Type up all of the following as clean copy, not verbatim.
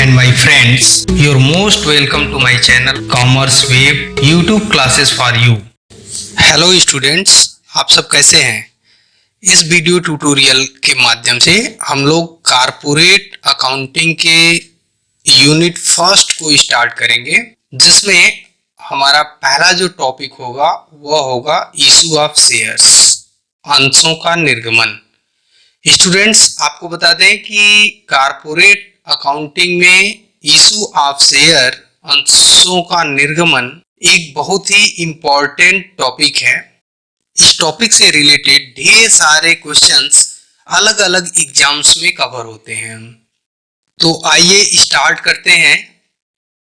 and my friends, you're most welcome to my channel Commerce Wave YouTube classes for you. Hello students, आप सब कैसे हैं? इस video tutorial के माध्यम से हम लोग कारपोरेट अकाउंटिंग के यूनिट फर्स्ट को स्टार्ट करेंगे, जिसमें हमारा पहला जो टॉपिक होगा वह होगा इशू ऑफ शेयर्स, अंशों का निर्गमन। स्टूडेंट्स, आपको बता दें कि कारपोरेट अकाउंटिंग में इशू ऑफ शेयर, अंशों का निर्गमन एक बहुत ही इम्पोर्टेंट टॉपिक है। इस टॉपिक से रिलेटेड ढेर सारे क्वेश्चंस अलग अलग एग्जाम्स में कवर होते हैं। तो आइए स्टार्ट करते हैं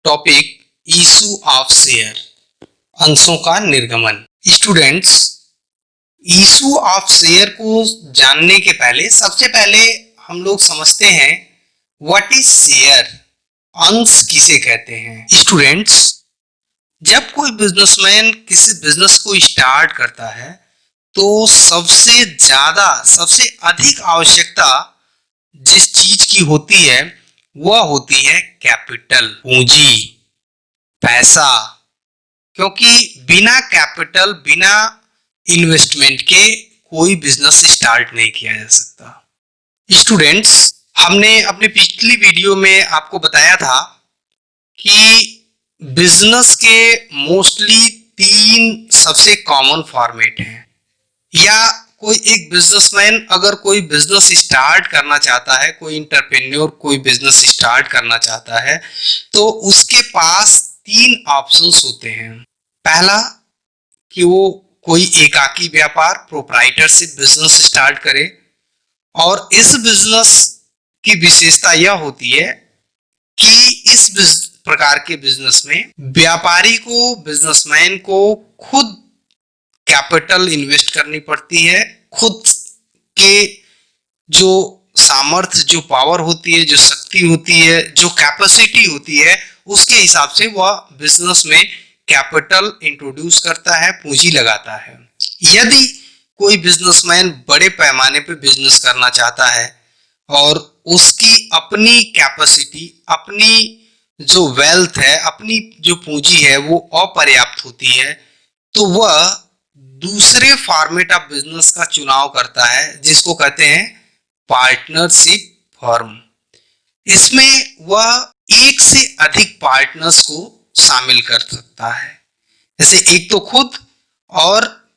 टॉपिक इशू ऑफ शेयर, अंशों का निर्गमन। स्टूडेंट्स, इशू ऑफ शेयर को जानने के पहले सबसे पहले हम लोग समझते हैं व्हाट इज शेयर, अंश किसे कहते हैं। स्टूडेंट्स, जब कोई बिजनेसमैन किसी बिजनेस को स्टार्ट करता है तो सबसे अधिक आवश्यकता जिस चीज की होती है वह होती है कैपिटल, पूंजी, पैसा। क्योंकि बिना कैपिटल, बिना इन्वेस्टमेंट के कोई बिजनेस स्टार्ट नहीं किया जा सकता। स्टूडेंट्स, हमने अपने पिछली वीडियो में आपको बताया था कि बिजनेस के मोस्टली 3 सबसे कॉमन फॉर्मेट हैं। या कोई एक बिजनेसमैन अगर कोई बिजनेस स्टार्ट करना चाहता है, कोई इंटरप्रेन्योर कोई बिजनेस स्टार्ट करना चाहता है, तो उसके पास 3 ऑप्शंस होते हैं। पहला कि वो कोई एकाकी व्यापार, प्रोप्राइटरशिप बिजनेस स्टार्ट करे, और इस बिजनेस की विशेषता यह होती है कि इस प्रकार के बिजनेस में व्यापारी को, बिजनेसमैन को खुद कैपिटल इन्वेस्ट करनी पड़ती है। खुद के जो सामर्थ्य, जो पावर होती है, जो शक्ति होती है, जो कैपेसिटी होती है, उसके हिसाब से वह बिजनेस में कैपिटल इंट्रोड्यूस करता है, पूंजी लगाता है। यदि कोई बिजनेसमैन बड़े पैमाने पे बिजनेस करना चाहता है और उसकी अपनी कैपेसिटी, अपनी जो वेल्थ है, अपनी जो पूंजी है वो अपर्याप्त होती है, तो वह दूसरे फॉर्मेट ऑफ बिजनेस का चुनाव करता है, जिसको कहते हैं पार्टनरशिप फर्म। इसमें वह एक से अधिक पार्टनर्स को शामिल कर सकता है। जैसे एक तो खुद, और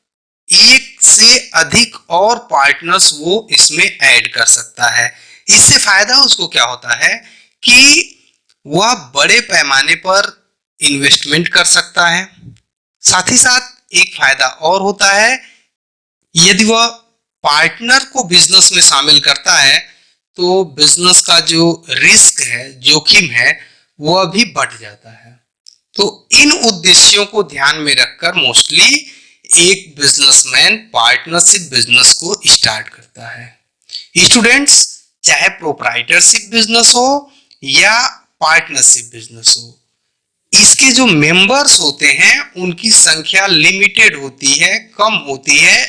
एक से अधिक और पार्टनर्स वो इसमें ऐड कर सकता है। इससे फायदा उसको क्या होता है कि वह बड़े पैमाने पर इन्वेस्टमेंट कर सकता है। साथ ही साथ एक फायदा और होता है, यदि वह पार्टनर को बिजनेस में शामिल करता है तो बिजनेस का जो रिस्क है, जोखिम है, वह भी बढ़ जाता है। तो इन उद्देश्यों को ध्यान में रखकर मोस्टली एक बिजनेसमैन पार्टनरशिप बिजनेस को स्टार्ट करता है। स्टूडेंट्स, चाहे प्रोप्राइटरशिप बिजनेस हो या पार्टनरशिप बिजनेस हो, इसके जो मेंबर्स होते हैं उनकी संख्या लिमिटेड होती है, कम होती है।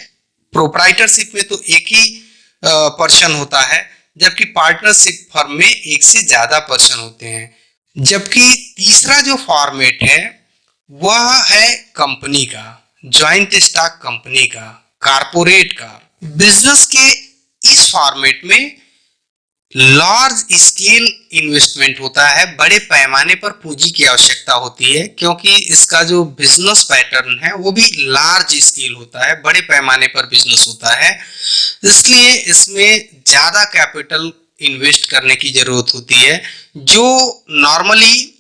प्रोप्राइटरशिप में तो एक ही पर्सन होता है, जबकि पार्टनरशिप फर्म में एक से ज्यादा पर्सन होते हैं। जबकि तीसरा जो फॉर्मेट है वह है कंपनी का, ज्वाइंट स्टॉक कंपनी का, कारपोरेट का। बिजनेस के इस फॉर्मेट में लार्ज स्केल इन्वेस्टमेंट होता है, बड़े पैमाने पर पूंजी की आवश्यकता होती है, क्योंकि इसका जो बिजनेस पैटर्न है वो भी लार्ज स्केल होता है, बड़े पैमाने पर बिजनेस होता है। इसलिए इसमें ज्यादा कैपिटल इन्वेस्ट करने की जरूरत होती है, जो नॉर्मली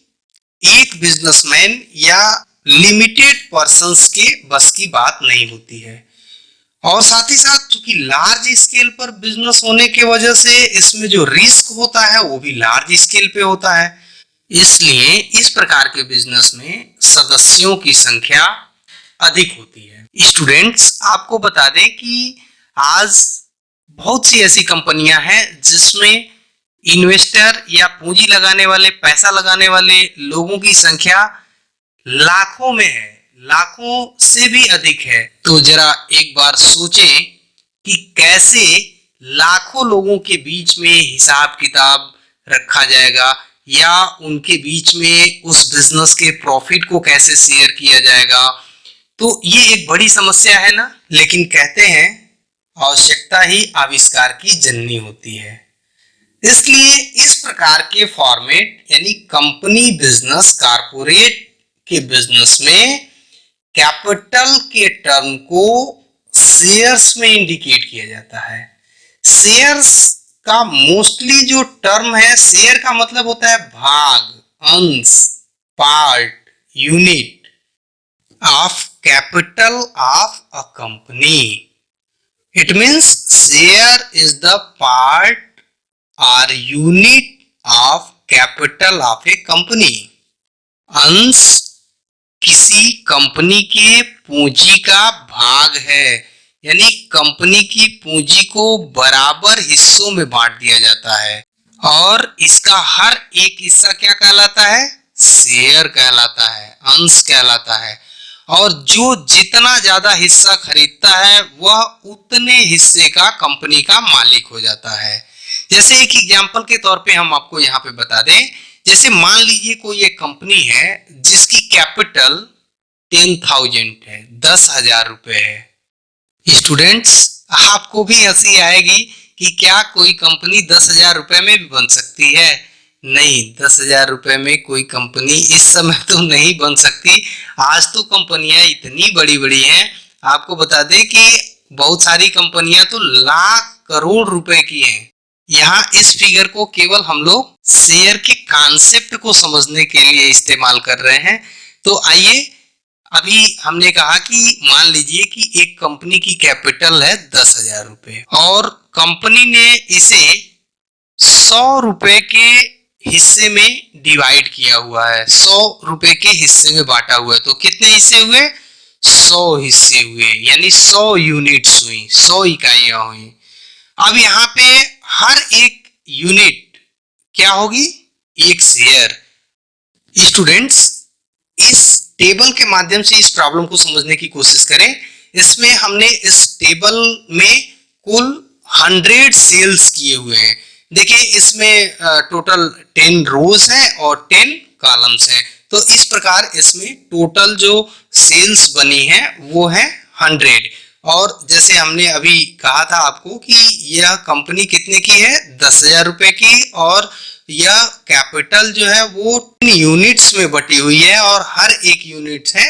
एक बिजनेसमैन या लिमिटेड पर्संस के बस की बात नहीं होती है। और साथ ही साथ चूंकि लार्ज स्केल पर बिजनेस होने की वजह से इसमें जो रिस्क होता है वो भी लार्ज स्केल पे होता है। इसलिए इस प्रकार के बिजनेस में सदस्यों की संख्या अधिक होती है। स्टूडेंट्स, आपको बता दें कि आज बहुत सी ऐसी कंपनियां हैं जिसमें इन्वेस्टर या पूंजी लगाने वाले, पैसा लगाने वाले लोगों की संख्या लाखों में है, लाखों से भी अधिक है। तो जरा एक बार सोचें कि कैसे लाखों लोगों के बीच में हिसाब किताब रखा जाएगा, या उनके बीच में उस बिजनेस के प्रॉफिट को कैसे शेयर किया जाएगा। तो ये एक बड़ी समस्या है ना, लेकिन कहते हैं आवश्यकता ही आविष्कार की जननी होती है। इसलिए इस प्रकार के फॉर्मेट यानी कंपनी बिजनेस, कारपोरेट के बिजनेस में कैपिटल के टर्म को शेयर्स में इंडिकेट किया जाता है। शेयर्स का मोस्टली जो टर्म है, शेयर का मतलब होता है भाग, अंश, part, unit of capital of a company. It means share is the part और unit of capital of a company. अंश किसी कंपनी के पूंजी का भाग है, यानी कंपनी की पूंजी को बराबर हिस्सों में बांट दिया जाता है और इसका हर एक हिस्सा क्या कहलाता है? शेयर कहलाता है, अंश कहलाता है। और जो जितना ज्यादा हिस्सा खरीदता है वह उतने हिस्से का कंपनी का मालिक हो जाता है। जैसे एक एग्जांपल के तौर पे हम आपको यहाँ पे बता दें, जैसे मान लीजिए कोई एक कंपनी है जिसकी कैपिटल 10,000 है, 10,000 रुपए है। स्टूडेंट्स, आपको भी हंसी आएगी कि क्या कोई कंपनी 10,000 रुपए में भी बन सकती है? नहीं, 10,000 रुपए में कोई कंपनी इस समय तो नहीं बन सकती। आज तो कंपनियां इतनी बड़ी बड़ी हैं, आपको बता दें कि बहुत सारी कंपनियां तो लाख करोड़ रुपए की हैं। यहाँ इस फिगर को केवल हम लोग शेयर के कॉन्सेप्ट को समझने के लिए इस्तेमाल कर रहे हैं। तो आइए, अभी हमने कहा कि मान लीजिए कि एक कंपनी की कैपिटल है 10,000 रुपए और कंपनी ने इसे 100 रुपए के हिस्से में डिवाइड किया हुआ है, 100 रुपए के हिस्से में बांटा हुआ है। तो कितने हिस्से हुए? 100 हिस्से हुए, यानी 100 यूनिट्स हुई, 100 इकाइयां हुई। अब यहाँ पे हर एक यूनिट क्या होगी? एक शेयर। स्टूडेंट्स, इस टेबल के माध्यम से इस प्रॉब्लम को समझने की कोशिश करें। इसमें हमने इस टेबल में कुल 100 सेल्स किए हुए हैं। देखिए, इसमें टोटल 10 रोज है और 10 कॉलम्स हैं। तो इस प्रकार इसमें टोटल जो सेल्स बनी है वो है 100। और जैसे हमने अभी कहा था आपको कि यह कंपनी कितने की है? 10,000 रुपए की, और यह कैपिटल जो है वो 10 यूनिट्स में बटी हुई है और हर एक यूनिट है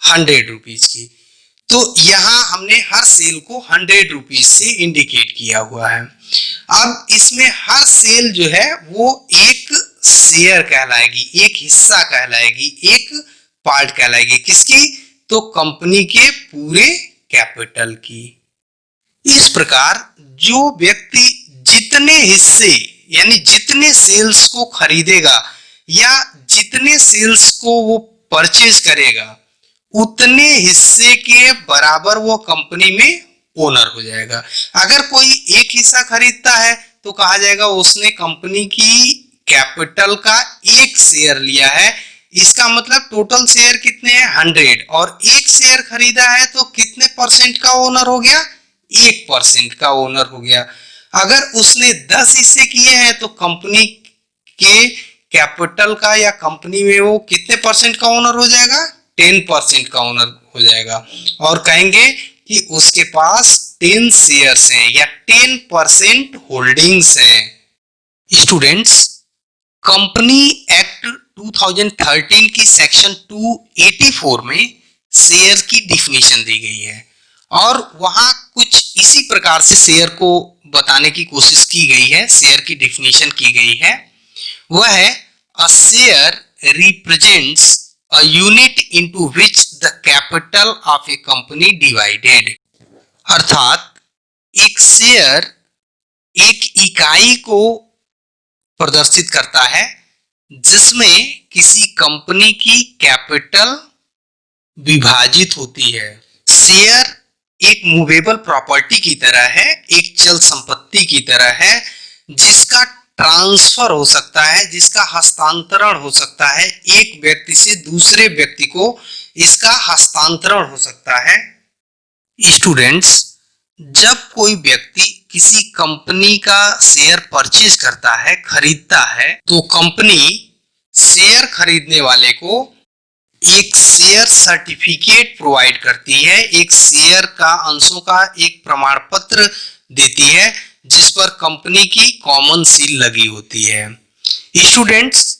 100 रुपीज की। तो यहाँ हमने हर सेल को 100 रुपीज से इंडिकेट किया हुआ है। अब इसमें हर सेल जो है वो एक शेयर कहलाएगी, एक हिस्सा कहलाएगी, एक पार्ट कहलाएगी। किसकी? तो कंपनी के पूरे कैपिटल की। इस प्रकार जो व्यक्ति जितने हिस्से यानी जितने सेल्स को खरीदेगा या जितने सेल्स को वो परचेज करेगा, उतने हिस्से के बराबर वो कंपनी में ओनर हो जाएगा। अगर कोई एक हिस्सा खरीदता है तो कहा जाएगा उसने कंपनी की कैपिटल का एक शेयर लिया है। इसका मतलब टोटल शेयर कितने हैं? 100, और एक शेयर खरीदा है तो कितने परसेंट का ओनर हो गया? 1% का ओनर हो गया। अगर उसने 10 हिस्से किए हैं तो कंपनी के कैपिटल का या कंपनी में वो कितने परसेंट का ओनर हो जाएगा? 10% का ओनर हो जाएगा। और कहेंगे कि उसके पास 10 शेयर्स हैं या 10% होल्डिंग्स हैं। स्टूडेंट्स, कंपनी एक्ट 2013 की सेक्शन 284 में शेयर की डिफिनीशन दी गई है और वहां कुछ इसी प्रकार से शेयर को बताने की कोशिश की गई है, शेयर की डिफिनीशन की गई है। वह है a share represents a unit into which the capital of a company divided. अर्थात एक शेयर एक इकाई को प्रदर्शित करता है जिसमें किसी कंपनी की कैपिटल विभाजित होती है। शेयर एक मूवेबल प्रॉपर्टी की तरह है, एक चल संपत्ति की तरह है जिसका ट्रांसफर हो सकता है, जिसका हस्तांतरण हो सकता है, एक व्यक्ति से दूसरे व्यक्ति को इसका हस्तांतरण हो सकता है। स्टूडेंट्स, जब कोई व्यक्ति किसी कंपनी का शेयर परचेज करता है, खरीदता है, तो कंपनी शेयर खरीदने वाले को एक शेयर सर्टिफिकेट प्रोवाइड करती है, एक शेयर का अंशों का एक प्रमाण पत्र देती है जिस पर कंपनी की कॉमन सील लगी होती है। स्टूडेंट्स,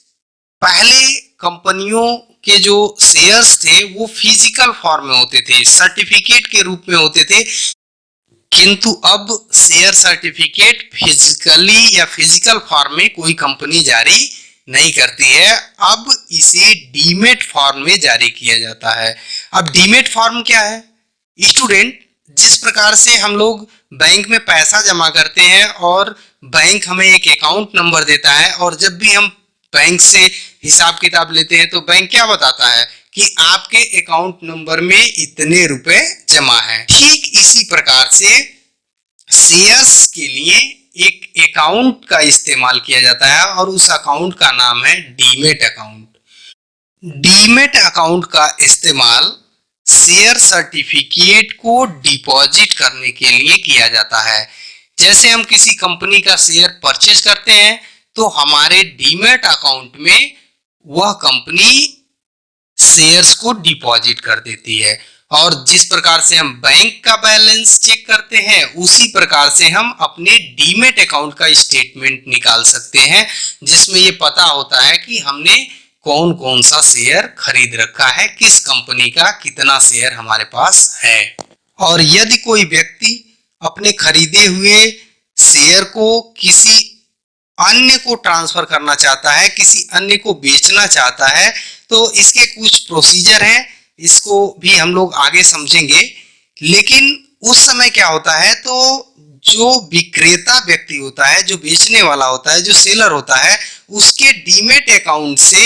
पहले कंपनियों के जो शेयर्स थे वो फिजिकल फॉर्म में होते थे, सर्टिफिकेट के रूप में होते थे, किंतु अब शेयर सर्टिफिकेट फिजिकली या फिजिकल फॉर्म में कोई कंपनी जारी नहीं करती है। अब इसे डीमेट फॉर्म में जारी किया जाता है। अब डीमेट फॉर्म क्या है? स्टूडेंट, जिस प्रकार से हम लोग बैंक में पैसा जमा करते हैं और बैंक हमें एक अकाउंट नंबर देता है, और जब भी हम बैंक से हिसाब किताब लेते हैं तो बैंक क्या बताता है कि आपके अकाउंट नंबर में इतने रुपए जमा है। ठीक इसी प्रकार से शेयर्स के लिए एक अकाउंट का इस्तेमाल किया जाता है और उस अकाउंट का नाम है डीमेट अकाउंट। डीमेट अकाउंट का इस्तेमाल शेयर सर्टिफिकेट को डिपॉजिट करने के लिए किया जाता है। जैसे हम किसी कंपनी का शेयर परचेज करते हैं तो हमारे डीमेट अकाउंट में वह कंपनी शेयर्स को डिपॉजिट कर देती है, और जिस प्रकार से हम बैंक का बैलेंस चेक करते हैं उसी प्रकार से हम अपने डीमेट अकाउंट का स्टेटमेंट निकाल सकते हैं, जिसमें ये पता होता है कि हमने कौन कौन सा शेयर खरीद रखा है, किस कंपनी का कितना शेयर हमारे पास है। और यदि कोई व्यक्ति अपने खरीदे हुए शेयर को किसी अन्य को ट्रांसफर करना चाहता है, किसी अन्य को बेचना चाहता है, तो इसके कुछ प्रोसीजर हैं, इसको भी हम लोग आगे समझेंगे। लेकिन उस समय क्या होता है, तो जो विक्रेता व्यक्ति होता है, जो बेचने वाला होता है, जो सेलर होता है, उसके डीमेट अकाउंट से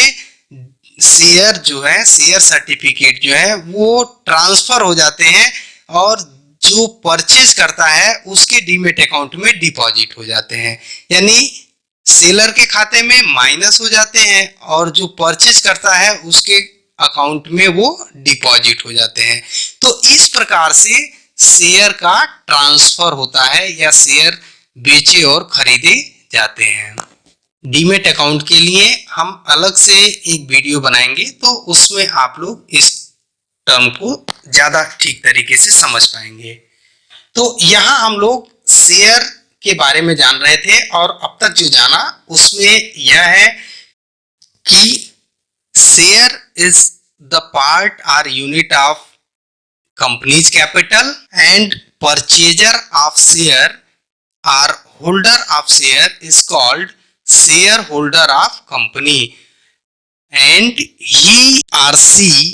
शेयर जो है, शेयर सर्टिफिकेट जो है वो ट्रांसफर हो जाते हैं और जो परचेज करता है उसके डीमेट अकाउंट में डिपॉजिट हो जाते हैं। यानी सेलर के खाते में माइनस हो जाते हैं और जो परचेज करता है उसके अकाउंट में वो डिपॉजिट हो जाते हैं। तो इस प्रकार से शेयर का ट्रांसफर होता है या शेयर बेचे और खरीदे जाते हैं। डीमेट अकाउंट के लिए हम अलग से एक वीडियो बनाएंगे, तो उसमें आप लोग इस टर्म को ज्यादा ठीक तरीके से समझ पाएंगे। तो यहाँ हम लोग शेयर के बारे में जान रहे थे, और अब तक जो जाना उसमें यह है कि शेयर इज द पार्ट और unit of company's capital, and purchaser of share और holder of share is called share holder of company, and he और she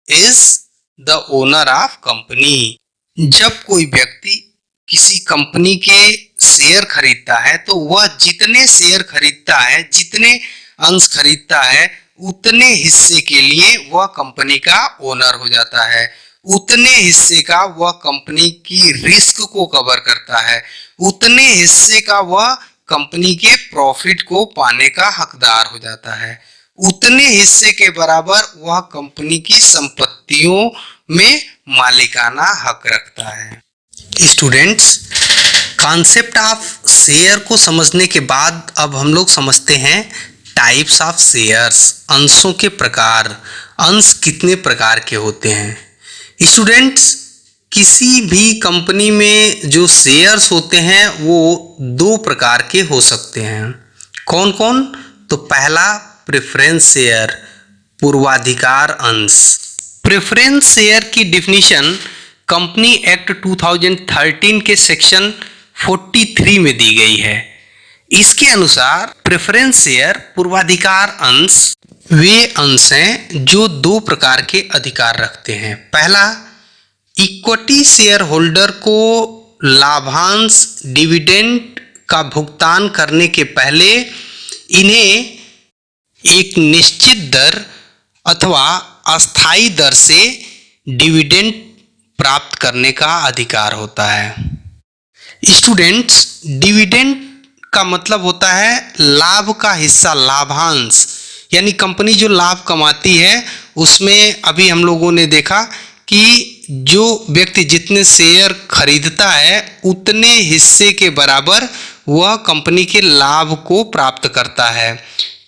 is the owner of company. जब कोई व्यक्ति किसी कंपनी के शेयर खरीदता है तो वह जितने शेयर खरीदता है, जितने अंश खरीदता है, उतने हिस्से के लिए वह कंपनी का ओनर हो जाता है, उतने हिस्से का वह कंपनी की रिस्क को कवर करता है, उतने हिस्से का वह कंपनी के प्रॉफिट को पाने का हकदार हो जाता है, उतने हिस्से के बराबर वह कंपनी की संपत्तियों में मालिकाना हक रखता है। स्टूडेंट्स, कॉन्सेप्ट ऑफ शेयर को समझने के बाद अब हम लोग समझते हैं टाइप्स ऑफ शेयर्स, अंशों के प्रकार। अंश कितने प्रकार के होते हैं? स्टूडेंट्स, किसी भी कंपनी में जो शेयर्स होते हैं वो दो प्रकार के हो सकते हैं। कौन कौन? तो पहला प्रेफरेंस शेयर, पूर्वाधिकार अंश। प्रेफरेंस शेयर की डिफिनीशन कंपनी एक्ट 2013 के सेक्शन 43 में दी गई है। इसके अनुसार प्रेफरेंस शेयर, पूर्वाधिकार अंश, वे अंश हैं जो दो प्रकार के अधिकार रखते हैं। पहला, इक्विटी शेयर होल्डर को लाभांश डिविडेंड का भुगतान करने के पहले इन्हें एक निश्चित दर अथवा अस्थायी दर से डिविडेंड प्राप्त करने का अधिकार होता है। स्टूडेंट्स, डिविडेंड का मतलब होता है लाभ का हिस्सा, लाभांश। यानी कंपनी जो लाभ कमाती है उसमें अभी हम लोगों ने देखा कि जो व्यक्ति जितने शेयर खरीदता है उतने हिस्से के बराबर वह कंपनी के लाभ को प्राप्त करता है।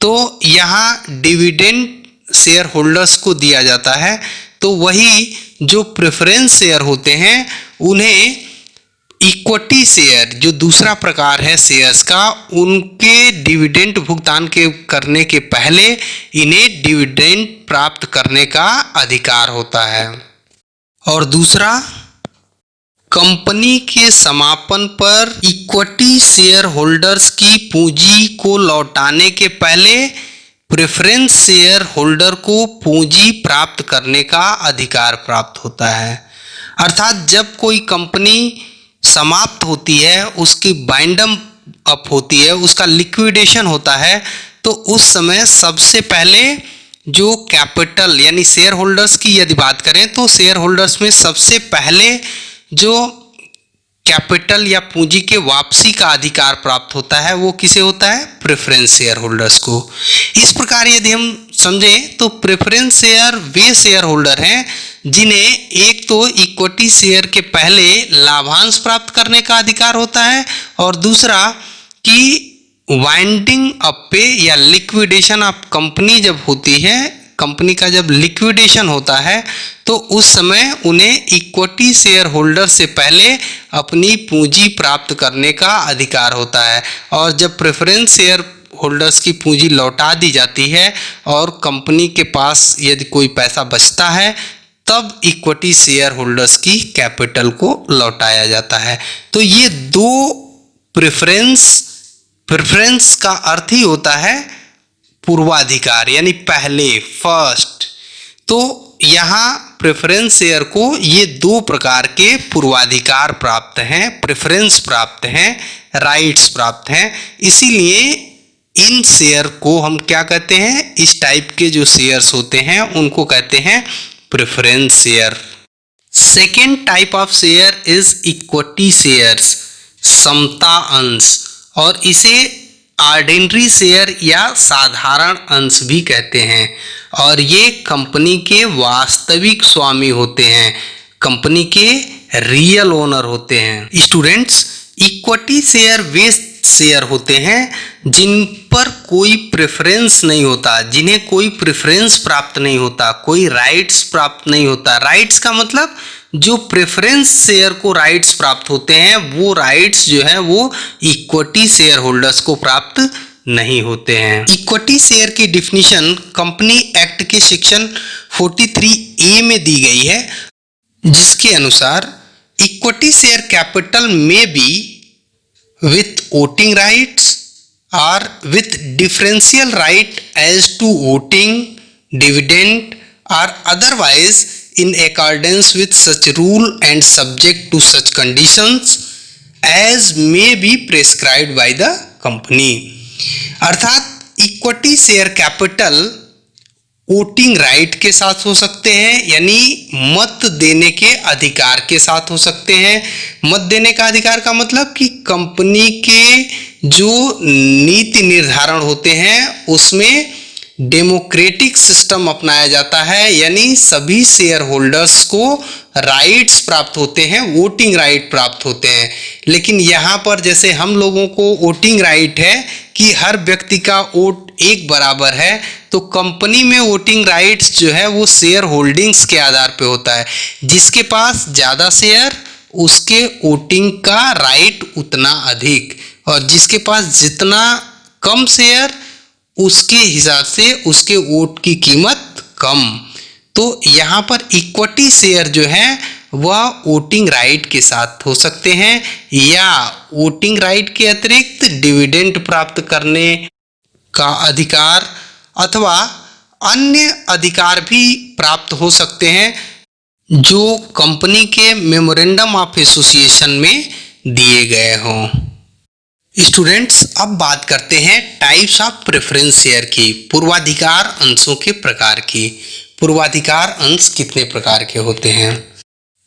तो यहाँ डिविडेंड शेयर होल्डर्स को दिया जाता है। तो वही जो प्रेफरेंस शेयर होते हैं उन्हें इक्विटी शेयर, जो दूसरा प्रकार है शेयर्स का, उनके डिविडेंड भुगतान करने के पहले इन्हें डिविडेंड प्राप्त करने का अधिकार होता है। और दूसरा, कंपनी के समापन पर इक्विटी शेयर होल्डर्स की पूंजी को लौटाने के पहले प्रेफरेंस शेयर होल्डर को पूंजी प्राप्त करने का अधिकार प्राप्त होता है। अर्थात जब कोई कंपनी समाप्त होती है, उसकी बाइंड अप होती है, उसका लिक्विडेशन होता है, तो उस समय सबसे पहले जो कैपिटल यानी शेयर होल्डर्स की यदि बात करें तो शेयर होल्डर्स में सबसे पहले जो कैपिटल या पूंजी के वापसी का अधिकार प्राप्त होता है वो किसे होता है? प्रेफरेंस शेयर होल्डर्स को। इस प्रकार यदि हम समझें तो प्रेफरेंस शेयर वे शेयर होल्डर हैं जिन्हें एक तो इक्विटी शेयर के पहले लाभांश प्राप्त करने का अधिकार होता है, और दूसरा कि वाइंडिंग अप पे या लिक्विडेशन ऑफ कंपनी जब होती है, कंपनी का जब लिक्विडेशन होता है तो उस समय उन्हें इक्विटी शेयर होल्डर से पहले अपनी पूंजी प्राप्त करने का अधिकार होता है। और जब प्रेफरेंस शेयर होल्डर्स की पूंजी लौटा दी जाती है और कंपनी के पास यदि कोई पैसा बचता है तब इक्विटी शेयर होल्डर्स की कैपिटल को लौटाया जाता है। तो ये दो प्रेफरेंस का अर्थ ही होता है पूर्वाधिकार यानी पहले, फर्स्ट। तो यहाँ प्रेफरेंस शेयर को ये दो प्रकार के पूर्वाधिकार प्राप्त हैं, प्रेफरेंस प्राप्त हैं, राइट्स प्राप्त हैं। इसीलिए इन शेयर को हम क्या कहते हैं? इस टाइप के जो शेयर्स होते हैं उनको कहते हैं preference share. Second type of share is equity shares, समता अंश, और इसे ऑर्डिनरी शेयर या साधारण अंश भी कहते हैं। और ये कंपनी के वास्तविक स्वामी होते हैं, कंपनी के रियल ओनर होते हैं। स्टूडेंट्स, इक्विटी शेयर वे शेयर होते हैं जिन पर कोई प्रेफरेंस नहीं होता, जिन्हें कोई प्रेफरेंस प्राप्त नहीं होता, कोई राइट्स प्राप्त नहीं होता। राइट्स का मतलब जो प्रेफरेंस शेयर को राइट्स प्राप्त होते हैं वो राइट्स जो है वो इक्विटी शेयर होल्डर्स को प्राप्त नहीं होते हैं। इक्विटी शेयर की डिफिनीशन कंपनी एक्ट के सेक्शन 43A में दी गई है, जिसके अनुसार इक्विटी शेयर कैपिटल में B with voting rights or with differential right as to voting, dividend or otherwise in accordance with such rule and subject to such conditions as may be prescribed by the company। अर्थात equity share capital voting right के साथ हो सकते हैं, यानी मत देने के अधिकार के साथ हो सकते हैं। मत देने का अधिकार का मतलब कि कंपनी के जो नीति निर्धारण होते हैं उसमें डेमोक्रेटिक सिस्टम अपनाया जाता है, यानी सभी शेयर होल्डर्स को राइट्स प्राप्त होते हैं, वोटिंग राइट प्राप्त होते हैं। लेकिन यहाँ पर जैसे हम लोगों को वोटिंग राइट है कि हर व्यक्ति का वोट एक बराबर है, तो कंपनी में वोटिंग राइट्स जो है वो शेयर होल्डिंग्स के आधार पे होता है। जिसके पास ज़्यादा शेयर उसके वोटिंग का राइट उतना अधिक, और जिसके पास जितना कम शेयर उसके हिसाब से उसके वोट की कीमत कम। तो यहाँ पर इक्विटी शेयर जो है वह वोटिंग राइट के साथ हो सकते हैं, या वोटिंग राइट के अतिरिक्त डिविडेंड प्राप्त करने का अधिकार अथवा अन्य अधिकार भी प्राप्त हो सकते हैं जो कंपनी के मेमोरेंडम ऑफ एसोसिएशन में दिए गए हों। स्टूडेंट्स, अब बात करते हैं टाइप्स ऑफ प्रेफरेंस शेयर की, पूर्वाधिकार अंशों के प्रकार की। पूर्वाधिकार अंश कितने प्रकार के होते हैं?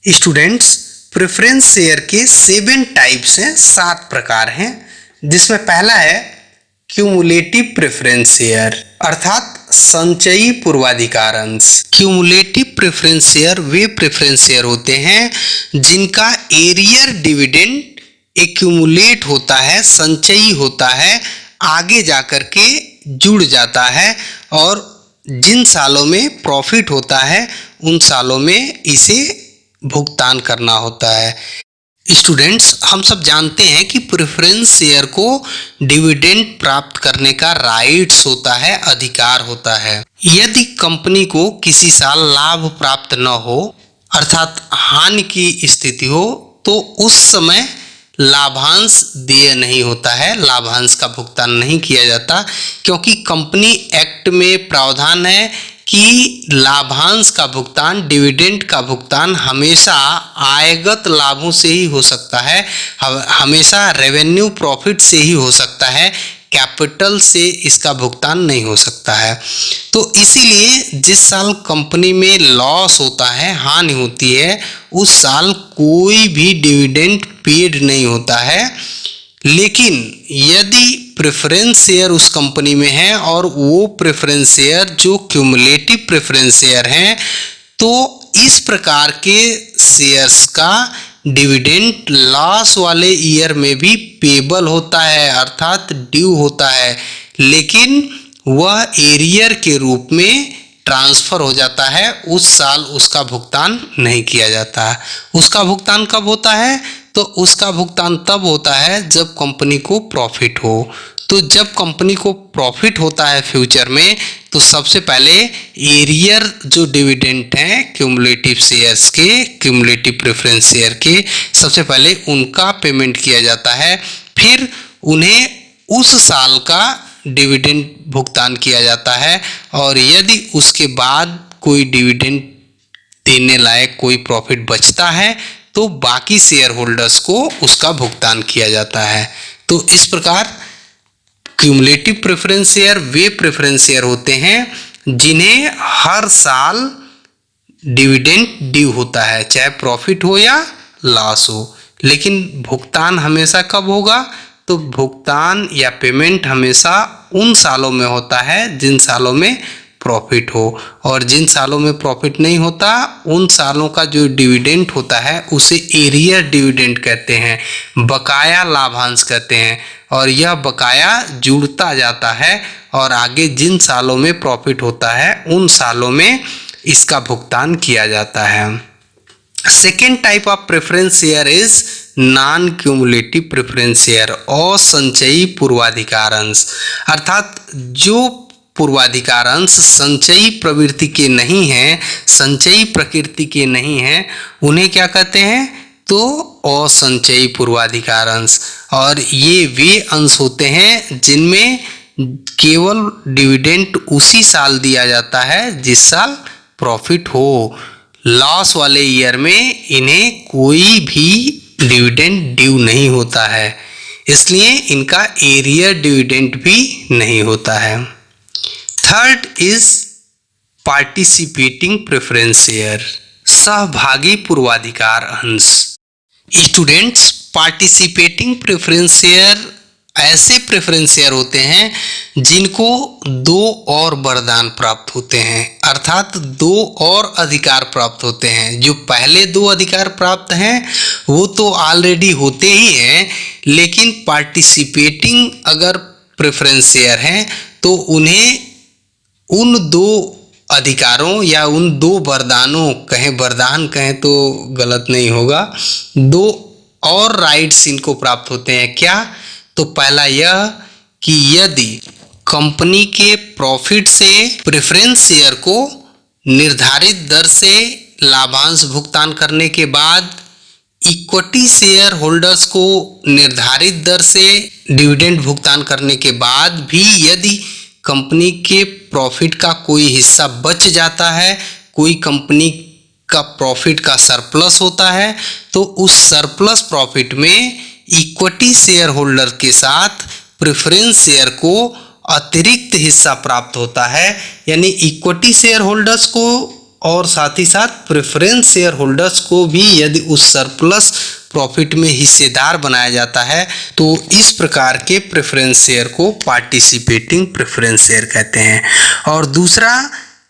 स्टूडेंट्स, प्रेफरेंस शेयर के 7 टाइप्स हैं, 7 प्रकार हैं, जिसमें पहला है क्यूमुलेटिव प्रेफरेंस शेयर, अर्थात संचयी पूर्वाधिकार अंश। क्यूमुलेटिव प्रेफरेंस शेयर वे प्रेफरेंस शेयर होते हैं जिनका एरियर डिविडेंड एक्यूमुलेट होता है, संचयी होता है, आगे जाकर के जुड़ जाता है और जिन सालों में प्रॉफिट होता है उन सालों में इसे भुगतान करना होता है। स्टूडेंट्स, हम सब जानते हैं कि प्रेफरेंस शेयर को डिविडेंड प्राप्त करने का राइट्स होता है, अधिकार होता है। यदि कंपनी को किसी साल लाभ प्राप्त न हो अर्थात हानि की स्थिति हो तो उस समय लाभांश देय नहीं होता है, लाभांश का भुगतान नहीं किया जाता, क्योंकि कंपनी एक्ट में प्रावधान है कि लाभांश का भुगतान, डिविडेंड का भुगतान हमेशा आयगत लाभों से ही हो सकता है, हमेशा रेवेन्यू प्रॉफिट से ही हो सकता है, कैपिटल से इसका भुगतान नहीं हो सकता है। तो इसीलिए जिस साल कंपनी में लॉस होता है, हानि होती है, उस साल कोई भी डिविडेंड पेड नहीं होता है। लेकिन यदि प्रेफरेंस शेयर उस कंपनी में है और वो प्रेफरेंस शेयर जो क्यूमुलेटिव प्रेफरेंस शेयर हैं, तो इस प्रकार के शेयर्स का डिविडेंड लॉस वाले ईयर में भी पेबल होता है अर्थात ड्यू होता है, लेकिन वह एरियर के रूप में ट्रांसफर हो जाता है, उस साल उसका भुगतान नहीं किया जाता है। उसका भुगतान कब होता है? तो उसका भुगतान तब होता है जब कंपनी को प्रॉफिट हो। तो जब कंपनी को प्रॉफिट होता है फ्यूचर में, तो सबसे पहले एरियर जो डिविडेंड हैं क्यूमुलेटिव शेयर्स के, क्यूमुलेटिव प्रेफरेंस शेयर के, सबसे पहले उनका पेमेंट किया जाता है, फिर उन्हें उस साल का डिविडेंड भुगतान किया जाता है और यदि उसके बाद कोई डिविडेंड देने लायक कोई प्रॉफिट बचता है तो बाकी शेयर होल्डर्स को उसका भुगतान किया जाता है। तो इस प्रकार क्यूमुलेटिव प्रेफरेंस शेयर वे प्रेफरेंस शेयर होते हैं जिन्हें हर साल डिविडेंड ड्यू होता है, चाहे प्रॉफिट हो या लॉस हो। लेकिन भुगतान हमेशा कब होगा? तो भुगतान या पेमेंट हमेशा उन सालों में होता है जिन सालों में प्रॉफिट हो, और जिन सालों में प्रॉफिट नहीं होता उन सालों का जो डिविडेंड होता है उसे एरियर डिविडेंड कहते हैं, बकाया लाभांश कहते हैं, और यह बकाया जुड़ता जाता है और आगे जिन सालों में प्रॉफिट होता है उन सालों में इसका भुगतान किया जाता है। Second type of preference share is non cumulative preference share, असंचयी पूर्वाधिकार अंश, अर्थात जो पूर्वाधिकार अंश संचयी प्रवृत्ति के नहीं हैं, संचयी प्रकृति के नहीं हैं, उन्हें क्या कहते हैं? तो असंचयी पूर्वाधिकार अंश। और ये वे अंश होते हैं जिनमें केवल डिविडेंड उसी साल दिया जाता है जिस साल प्रॉफिट हो। लॉस वाले ईयर में इन्हें कोई भी डिविडेंड ड्यू नहीं होता है, इसलिए इनका एरियर डिविडेंड भी नहीं होता है। Third is participating preference share, सहभागी पूर्वाधिकार अंश। स्टूडेंट्स, पार्टिसिपेटिंग प्रेफरेंस शेयर ऐसे प्रेफरेंस शेयर होते हैं जिनको दो और वरदान प्राप्त होते हैं, अर्थात दो और अधिकार प्राप्त होते हैं। जो पहले दो अधिकार प्राप्त हैं वो तो ऑलरेडी होते ही हैं, लेकिन पार्टिसिपेटिंग अगर प्रेफरेंस शेयर हैं तो उन्हें उन दो अधिकारों या उन दो वरदानों, कहें वरदान कहें तो गलत नहीं होगा, दो और राइट्स इनको प्राप्त होते हैं। क्या? तो पहला यह कि यदि कंपनी के प्रॉफिट से प्रेफरेंस शेयर को निर्धारित दर से लाभांश भुगतान करने के बाद इक्विटी शेयर होल्डर्स को निर्धारित दर से डिविडेंड भुगतान करने के बाद भी यदि कंपनी के प्रॉफिट का कोई हिस्सा बच जाता है, कोई कंपनी का प्रॉफिट का सरप्लस होता है, तो उस सरप्लस प्रॉफिट में इक्विटी शेयर होल्डर के साथ प्रेफरेंस शेयर को अतिरिक्त हिस्सा प्राप्त होता है। यानी इक्विटी शेयर होल्डर्स को और साथ ही साथ प्रेफरेंस शेयर होल्डर्स को भी यदि उस सरप्लस प्रॉफिट में हिस्सेदार बनाया जाता है, तो इस प्रकार के प्रेफरेंस शेयर को पार्टिसिपेटिंग प्रेफरेंस शेयर कहते हैं। और दूसरा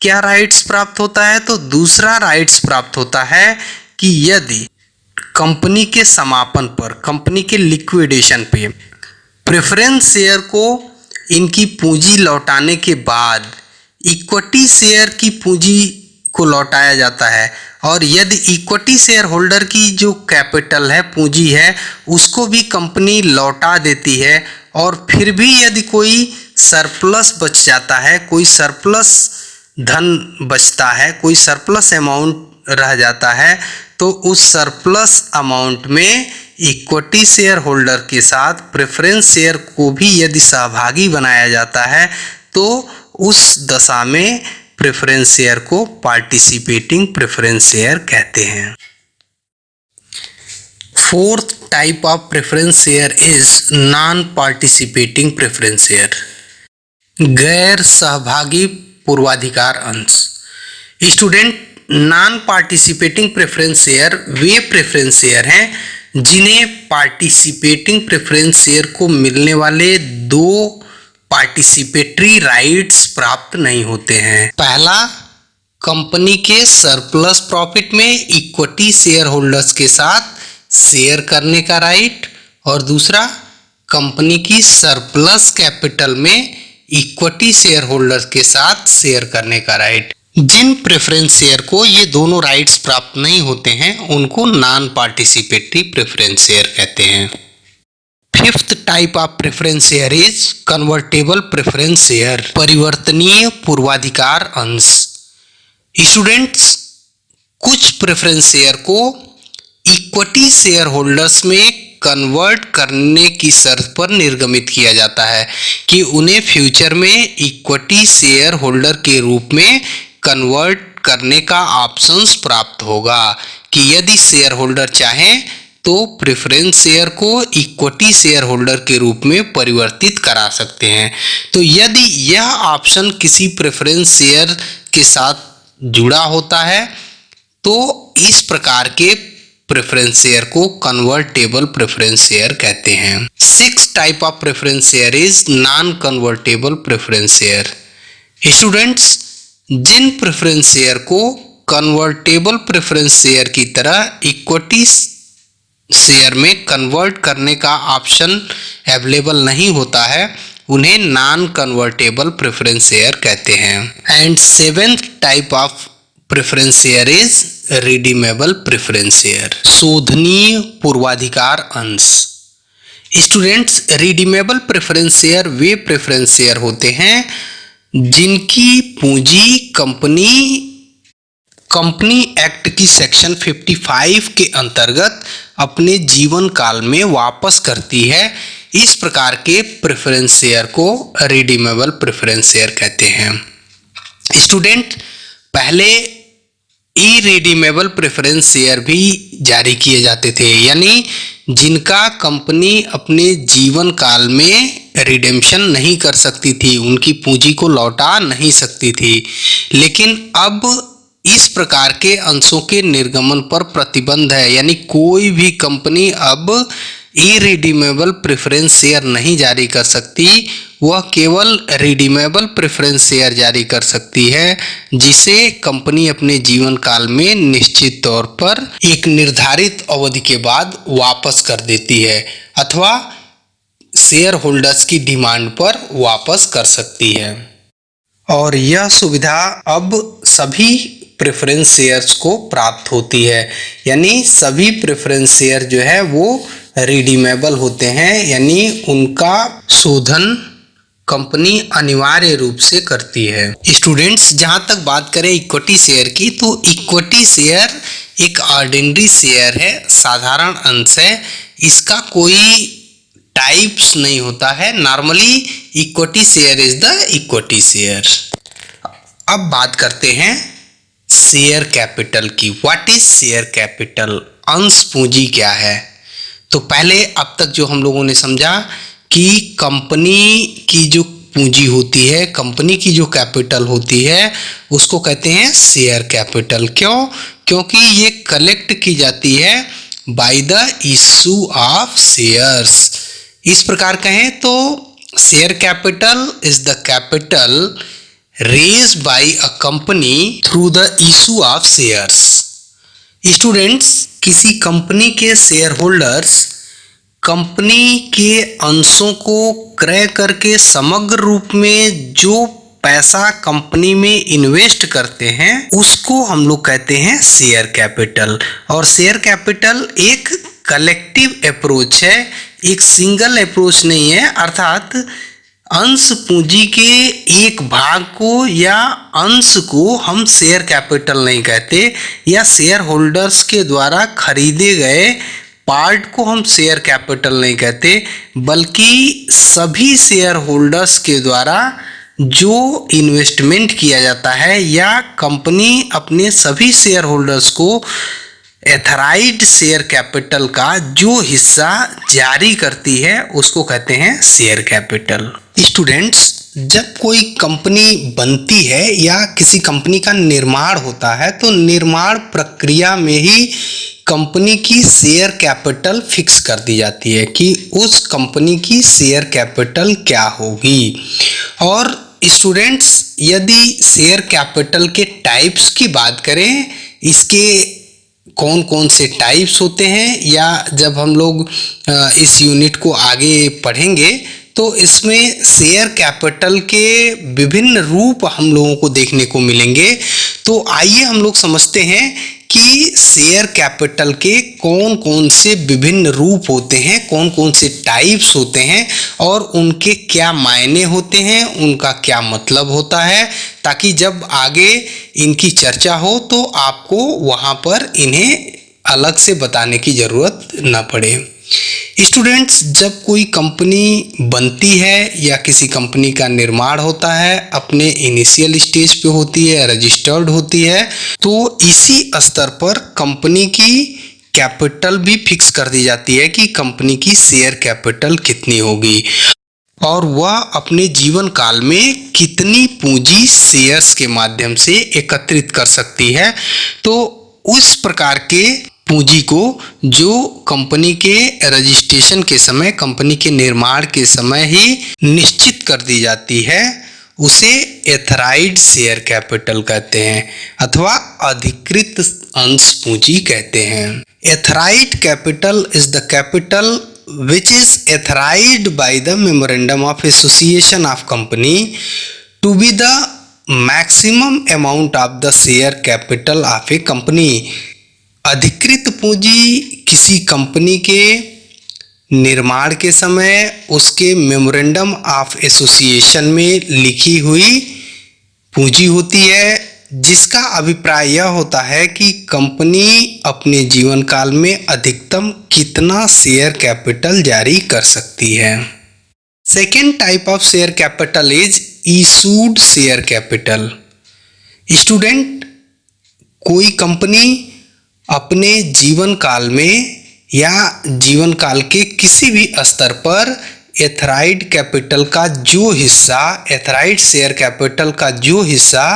क्या राइट्स प्राप्त होता है, तो दूसरा राइट्स प्राप्त होता है कि यदि कंपनी के समापन पर, कंपनी के लिक्विडेशन पे प्रेफरेंस शेयर को इनकी पूंजी लौटाने के बाद इक्विटी शेयर की पूंजी को लौटाया जाता है, और यदि इक्विटी शेयर होल्डर की जो कैपिटल है, पूंजी है, उसको भी कंपनी लौटा देती है, और फिर भी यदि कोई सरप्लस बच जाता है, कोई सरप्लस धन बचता है, कोई सरप्लस अमाउंट रह जाता है, तो उस सरप्लस अमाउंट में इक्विटी शेयर होल्डर के साथ प्रेफरेंस शेयर को भी यदि सहभागी बनाया जाता है, तो उस दशा में प्रेफरेंस शेयर को पार्टिसिपेटिंग प्रेफरेंस शेयर कहते हैं। Fourth type of preference share is non participating preference share, गैर सहभागी पूर्वाधिकार अंश। Student, non participating preference share वे प्रेफरेंस शेयर हैं जिन्हें पार्टिसिपेटिंग प्रेफरेंस शेयर को मिलने वाले दो पार्टिसिपेटरी राइट्स प्राप्त नहीं होते हैं। पहला, कंपनी के सरप्लस प्रॉफिट में इक्विटी शेयर होल्डर्स के साथ शेयर करने का राइट, और दूसरा, कंपनी की सरप्लस कैपिटल में इक्विटी शेयर होल्डर्स के साथ शेयर करने का राइट। जिन प्रेफरेंस शेयर को ये दोनों राइट्स प्राप्त नहीं होते हैं, उनको नॉन पार्टिसिपेटरी प्रेफरेंस शेयर कहते हैं। Fifth type of preference share is convertible preference share, परिवर्तनीय पूर्वाधिकार अंश। स्टूडेंट्स, कुछ प्रेफरेंस शेयर को इक्विटी शेयर होल्डर्स में कन्वर्ट करने की शर्त पर निर्गमित किया जाता है कि उन्हें फ्यूचर में इक्विटी शेयर होल्डर के रूप में कन्वर्ट करने का ऑप्शंस प्राप्त होगा, कि यदि शेयर होल्डर चाहें तो प्रेफरेंस शेयर को इक्विटी शेयर होल्डर के रूप में परिवर्तित करा सकते हैं। तो यदि यह ऑप्शन किसी प्रेफरेंस शेयर के साथ जुड़ा होता है, तो इस प्रकार के प्रेफरेंस शेयर को कन्वर्टेबल प्रेफरेंस शेयर कहते हैं। Six type of preference share is non convertible preference share. Students, जिन प्रेफरेंस शेयर को कन्वर्टेबल प्रेफरेंस शेयर की तरह इक्विटी शेयर में कन्वर्ट करने का ऑप्शन अवेलेबल नहीं होता है, उन्हें नॉन कन्वर्टेबल प्रेफरेंस शेयर कहते हैं। And seventh type of preference share is redeemable preference share, शोधनीय पूर्वाधिकार अंश। स्टूडेंट्स, रिडीमेबल प्रेफरेंस शेयर वे प्रेफरेंस शेयर होते हैं जिनकी पूंजी कंपनी एक्ट की सेक्शन 55 के अंतर्गत अपने जीवन काल में वापस करती है। इस प्रकार के प्रेफरेंस शेयर को रिडीमेबल प्रेफरेंस शेयर कहते हैं। स्टूडेंट, पहले इरिडीमेबल प्रेफरेंस शेयर भी जारी किए जाते थे, यानी जिनका कंपनी अपने जीवन काल में रिडेम्पशन नहीं कर सकती थी, उनकी पूंजी को लौटा नहीं सकती थी। लेकिन अब इस प्रकार के अंशों के निर्गमन पर प्रतिबंध है, यानी कोई भी कंपनी अब इरिडीमेबल प्रेफरेंस शेयर नहीं जारी कर सकती, वह केवल रिडीमेबल प्रेफरेंस शेयर जारी कर सकती है, जिसे कंपनी अपने जीवन काल में निश्चित तौर पर एक निर्धारित अवधि के बाद वापस कर देती है, अथवा शेयर होल्डर्स की डिमांड पर वापस कर सकती है। और यह सुविधा अब सभी प्रेफरेंस शेयर्स को प्राप्त होती है, यानी सभी प्रेफरेंस शेयर जो है वो रिडीमेबल होते हैं, यानी उनका शोधन कंपनी अनिवार्य रूप से करती है। स्टूडेंट्स, जहां तक बात करें इक्विटी शेयर की, तो इक्विटी शेयर एक ऑर्डिनरी शेयर है, साधारण अंश है, इसका कोई टाइप्स नहीं होता है। Normally equity share is the equity share. अब बात करते हैं शेयर कैपिटल की। What is share capital? अंश पूंजी क्या है? तो पहले अब तक जो हम लोगों ने समझा कि कंपनी की जो पूंजी होती है, कंपनी की जो कैपिटल होती है, उसको कहते हैं शेयर कैपिटल। क्यों? क्योंकि ये कलेक्ट की जाती है by the issue of shares. इस प्रकार कहें तो share capital is the capital raised bye a company through the issue of shares. Students, किसी कंपनी के शेयर होल्डर्स कंपनी के अंशों को क्रय करके समग्र रूप में जो पैसा कंपनी में इन्वेस्ट करते हैं उसको हम लोग कहते हैं शेयर कैपिटल। और शेयर कैपिटल एक कलेक्टिव अप्रोच है, एक सिंगल अप्रोच नहीं है। अर्थात अंश पूंजी के एक भाग को या अंश को हम शेयर कैपिटल नहीं कहते, या शेयर होल्डर्स के द्वारा खरीदे गए पार्ट को हम शेयर कैपिटल नहीं कहते, बल्कि सभी शेयर होल्डर्स के द्वारा जो इन्वेस्टमेंट किया जाता है या कंपनी अपने सभी शेयर होल्डर्स को एथराइज्ड शेयर कैपिटल का जो हिस्सा जारी करती है उसको कहते हैं शेयर कैपिटल। स्टूडेंट्स, जब कोई कंपनी बनती है या किसी कंपनी का निर्माण होता है तो निर्माण प्रक्रिया में ही कंपनी की शेयर कैपिटल फिक्स कर दी जाती है कि उस कंपनी की शेयर कैपिटल क्या होगी। और स्टूडेंट्स, यदि शेयर कैपिटल के टाइप्स की बात करें, इसके कौन कौन से टाइप्स होते हैं, या जब हम लोग इस यूनिट को आगे पढ़ेंगे तो इसमें शेयर कैपिटल के विभिन्न रूप हम लोगों को देखने को मिलेंगे। तो आइए हम लोग समझते हैं कि शेयर कैपिटल के कौन कौन से विभिन्न रूप होते हैं, कौन कौन से टाइप्स होते हैं और उनके क्या मायने होते हैं, उनका क्या मतलब होता है, ताकि जब आगे इनकी चर्चा हो तो आपको वहाँ पर इन्हें अलग से बताने की ज़रूरत न पड़े। स्टूडेंट्स, जब कोई कंपनी बनती है या किसी कंपनी का निर्माण होता है, अपने इनिशियल स्टेज पे होती है, रजिस्टर्ड होती है, तो इसी स्तर पर कंपनी की कैपिटल भी फिक्स कर दी जाती है कि कंपनी की शेयर कैपिटल कितनी होगी और वह अपने जीवन काल में कितनी पूंजी शेयर्स के माध्यम से एकत्रित कर सकती है। तो उस प्रकार के पूंजी को जो कंपनी के रजिस्ट्रेशन के समय, कंपनी के निर्माण के समय ही निश्चित कर दी जाती है, उसे एथराइज्ड शेयर कैपिटल कहते हैं अथवा अधिकृत अंश पूंजी कहते हैं। Authorised capital is the capital which is authorized by the memorandum of association of company to be the maximum amount of the share capital of a company। अधिकृत पूंजी किसी कंपनी के निर्माण के समय उसके मेमोरेंडम ऑफ एसोसिएशन में लिखी हुई पूंजी होती है, जिसका अभिप्राय यह होता है कि कंपनी अपने जीवन काल में अधिकतम कितना शेयर कैपिटल जारी कर सकती है। Second type of share capital is issued share capital. Student, कोई कंपनी अपने जीवन काल में या जीवन काल के किसी भी स्तर पर एथराइज्ड कैपिटल का जो हिस्सा, एथराइज्ड शेयर कैपिटल का जो हिस्सा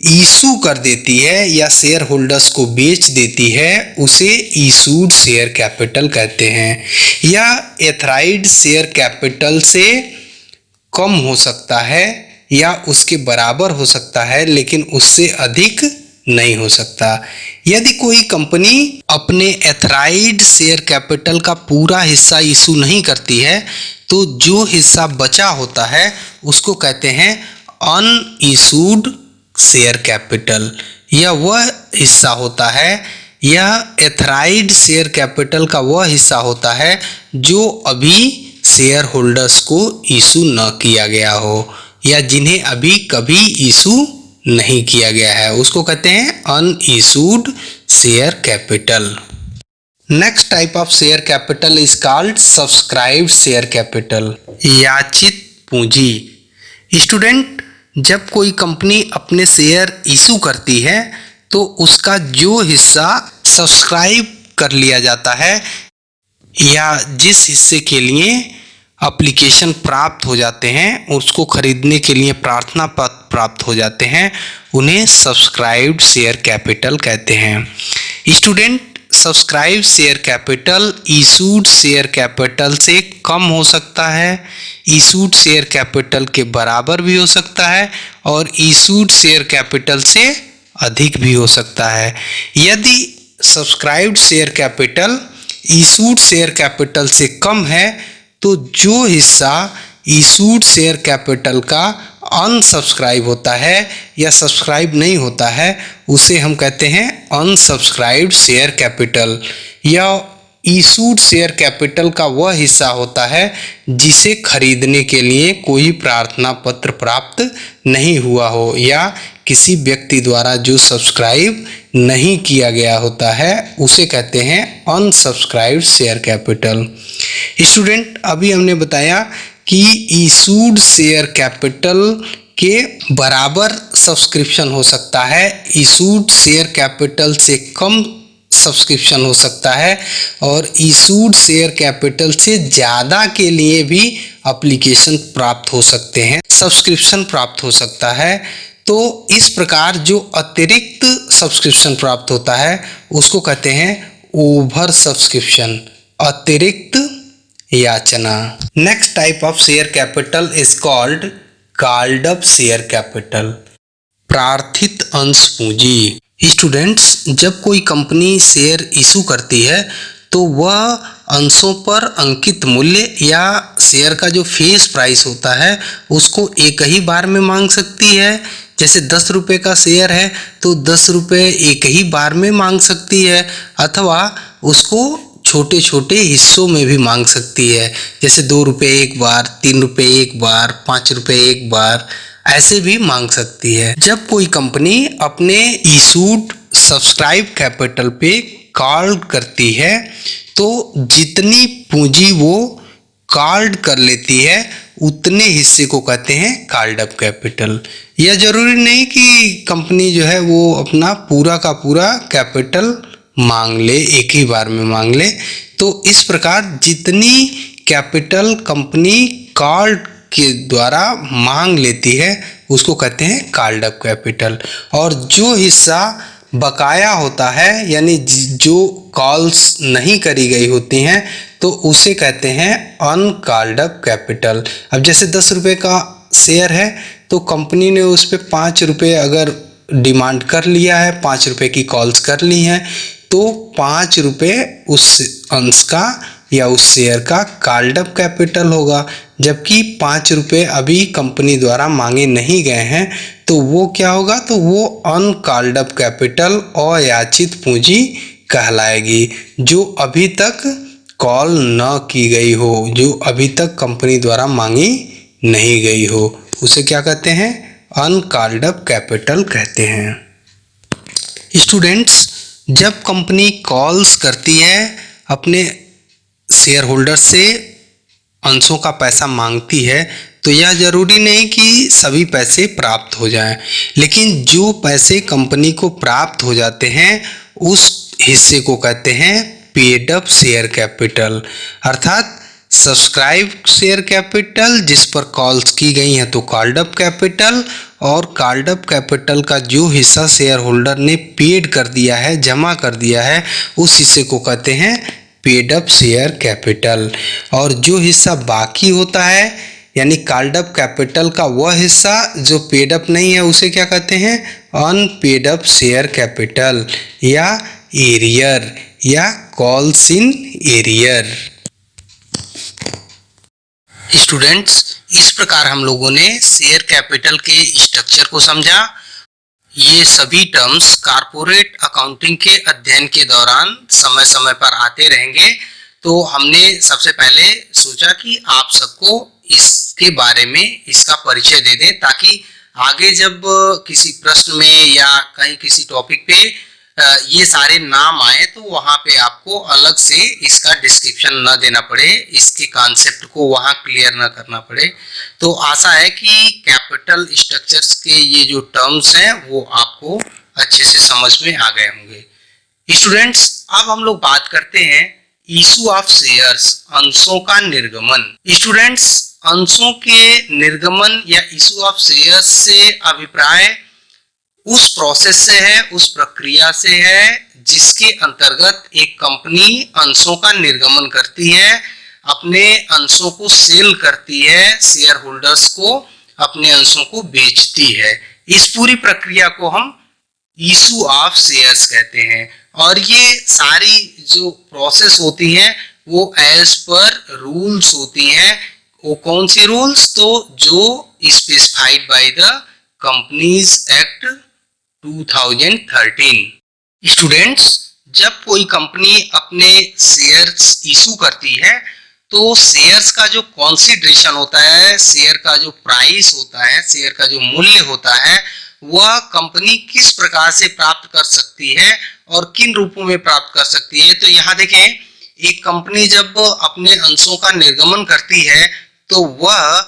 इशू कर देती है या शेयर होल्डर्स को बेच देती है, उसे इशूड शेयर कैपिटल कहते हैं। यह एथराइज्ड शेयर कैपिटल से कम हो सकता है या उसके बराबर हो सकता है, लेकिन उससे अधिक नहीं हो सकता। यदि कोई कंपनी अपने एथराइज्ड शेयर कैपिटल का पूरा हिस्सा इशू नहीं करती है तो जो हिस्सा बचा होता है उसको कहते हैं अनइशूड शेयर कैपिटल। यह वह हिस्सा होता है, यह एथराइज्ड शेयर कैपिटल का वह हिस्सा होता है जो अभी शेयर होल्डर्स को इशू न किया गया हो या जिन्हें अभी कभी इशू नहीं किया गया है, उसको कहते हैं unissued share capital. Next type of share capital is called subscribed share capital, याचित पूंजी। स्टूडेंट, जब कोई कंपनी अपने शेयर इशू करती है तो उसका जो हिस्सा सब्सक्राइब कर लिया जाता है या जिस हिस्से के लिए एप्लीकेशन प्राप्त हो जाते हैं, उसको खरीदने के लिए प्रार्थना पत्र प्राप्त हो जाते हैं, उन्हें सब्सक्राइब्ड शेयर कैपिटल कहते हैं। Student, subscribe share capital issued share capital से कम हो सकता है, इशूड शेयर कैपिटल के बराबर भी हो सकता है और इशूड शेयर कैपिटल से अधिक भी हो सकता है। यदि subscribed share capital issued share capital से कम है तो जो हिस्सा इशूड शेयर कैपिटल का अनसब्सक्राइब होता है या सब्सक्राइब नहीं होता है उसे हम कहते हैं अनसब्सक्राइब्ड शेयर कैपिटल। या इशूड शेयर कैपिटल का वह हिस्सा होता है जिसे खरीदने के लिए कोई प्रार्थना पत्र प्राप्त नहीं हुआ हो या किसी व्यक्ति द्वारा जो सब्सक्राइब नहीं किया गया होता है उसे कहते हैं अनसब्सक्राइब्ड शेयर कैपिटल। स्टूडेंट, अभी हमने बताया कि इशूड शेयर कैपिटल के बराबर सब्सक्रिप्शन हो सकता है, इशूड शेयर कैपिटल से कम सब्सक्रिप्शन हो सकता है और इशूड शेयर कैपिटल से ज़्यादा के लिए भी एप्लीकेशन प्राप्त हो सकते हैं, सब्सक्रिप्शन प्राप्त हो सकता है। तो इस प्रकार जो अतिरिक्त सब्सक्रिप्शन प्राप्त होता है उसको कहते हैं ओवर सब्सक्रिप्शन, अतिरिक्त याचना। Next type of share capital is called called up share capital, प्रार्थित अंश पूंजी। स्टूडेंट्स, जब कोई कंपनी शेयर इशू करती है तो वह अंशों पर अंकित मूल्य या शेयर का जो फेस प्राइस होता है उसको एक ही बार में मांग सकती है। जैसे 10 रुपये का शेयर है तो 10 रुपये एक ही बार में मांग सकती है, अथवा उसको छोटे छोटे हिस्सों में भी मांग सकती है। जैसे 2 रुपये एक बार, 3 रुपये एक बार, 5 रुपये एक बार, ऐसे भी मांग सकती है। जब कोई कंपनी अपने इशूड सब्सक्राइब कैपिटल पे कॉल करती है तो जितनी पूंजी वो कॉल्ड कर लेती है उतने हिस्से को कहते हैं कॉल्ड अप कैपिटल। यह जरूरी नहीं कि कंपनी जो है वो अपना पूरा का पूरा कैपिटल मांग ले, एक ही बार में मांग ले। तो इस प्रकार जितनी कैपिटल कंपनी कॉल्ड के द्वारा मांग लेती है उसको कहते हैं कॉल्ड अप कैपिटल। और जो हिस्सा बकाया होता है यानी जो कॉल्स नहीं करी गई होती हैं तो उसे कहते हैं अनकॉल्ड अप कैपिटल। अब जैसे 10 रुपये का शेयर है तो कंपनी ने उस पर 5 रुपये अगर डिमांड कर लिया है, 5 रुपये की कॉल्स कर ली हैं तो 5 रुपये उस अंश का या उस शेयर का कॉल्ड अप कैपिटल होगा। जबकि 5 रुपये अभी कंपनी द्वारा मांगे नहीं गए हैं तो वो क्या होगा, तो वो अनकॉल्ड अप कैपिटल अयाचित पूंजी कहलाएगी, जो अभी तक कॉल न की गई हो, जो अभी तक कंपनी द्वारा मांगी नहीं गई हो, उसे क्या कहते हैं, अनकॉल्ड अप कैपिटल कहते हैं। स्टूडेंट्स, जब कंपनी कॉल्स करती है अपने शेयर होल्डर से अंशों का पैसा मांगती है तो यह जरूरी नहीं कि सभी पैसे प्राप्त हो जाएं, लेकिन जो पैसे कंपनी को प्राप्त हो जाते हैं उस हिस्से को कहते हैं पेड अप शेयर कैपिटल। अर्थात सब्सक्राइब शेयर कैपिटल जिस पर कॉल्स की गई हैं तो कॉल्ड अप कैपिटल, और कॉल्ड अप कैपिटल का जो हिस्सा शेयर होल्डर ने पेड कर दिया है, जमा कर दिया है, उस हिस्से को कहते हैं पेड अप शेयर कैपिटल। और जो हिस्सा बाकी होता है यानी कॉल्ड अप कैपिटल का वह हिस्सा जो पेड अप नहीं है उसे क्या कहते हैं, अनपेड अप शेयर कैपिटल या एरियर या कॉल्स इन एरियर। स्टूडेंट्स, इस प्रकार हम लोगों ने शेयर कैपिटल के स्ट्रक्चर को समझा। ये सभी टर्म्स कारपोरेट अकाउंटिंग के अध्ययन के दौरान समय समय पर आते रहेंगे, तो हमने सबसे पहले सोचा कि आप सबको इसके बारे में इसका परिचय दे दें, ताकि आगे जब किसी प्रश्न में या कहीं किसी टॉपिक पे ये सारे नाम आए तो वहां पे आपको अलग से इसका डिस्क्रिप्शन न देना पड़े, इसके कॉन्सेप्ट को वहां क्लियर न करना पड़े। तो आशा है कि कैपिटल स्ट्रक्चर्स के ये जो टर्म्स हैं वो आपको अच्छे से समझ में आ गए होंगे। स्टूडेंट्स, अब हम लोग बात करते हैं इशू ऑफ शेयर्स, अंशों का निर्गमन। स्टूडेंट्स, अंशों के निर्गमन या इशू ऑफ शेयर्स से अभिप्राय उस प्रोसेस से है, उस प्रक्रिया से है जिसके अंतर्गत एक कंपनी अंशों का निर्गमन करती है, अपने अंशों को सेल करती है, शेयर होल्डर्स को अपने अंशों को बेचती है। इस पूरी प्रक्रिया को हम इशू ऑफ शेयर्स कहते हैं। और ये सारी जो प्रोसेस होती है वो एज पर रूल्स होती हैं। वो कौन सी रूल्स? तो जो specified by the companies act 2013। Students, जब कोई कंपनी अपने शेयर्स इशू करती है तो शेयर्स का जो कॉन्सिडरेशन होता है, शेयर का जो प्राइस होता है, शेयर का जो मूल्य होता है, वह कंपनी किस प्रकार से प्राप्त कर सकती है और किन रूपों में प्राप्त कर सकती है। तो यहाँ देखें, एक कंपनी जब अपने अंशों का निर्गमन करती है तो वह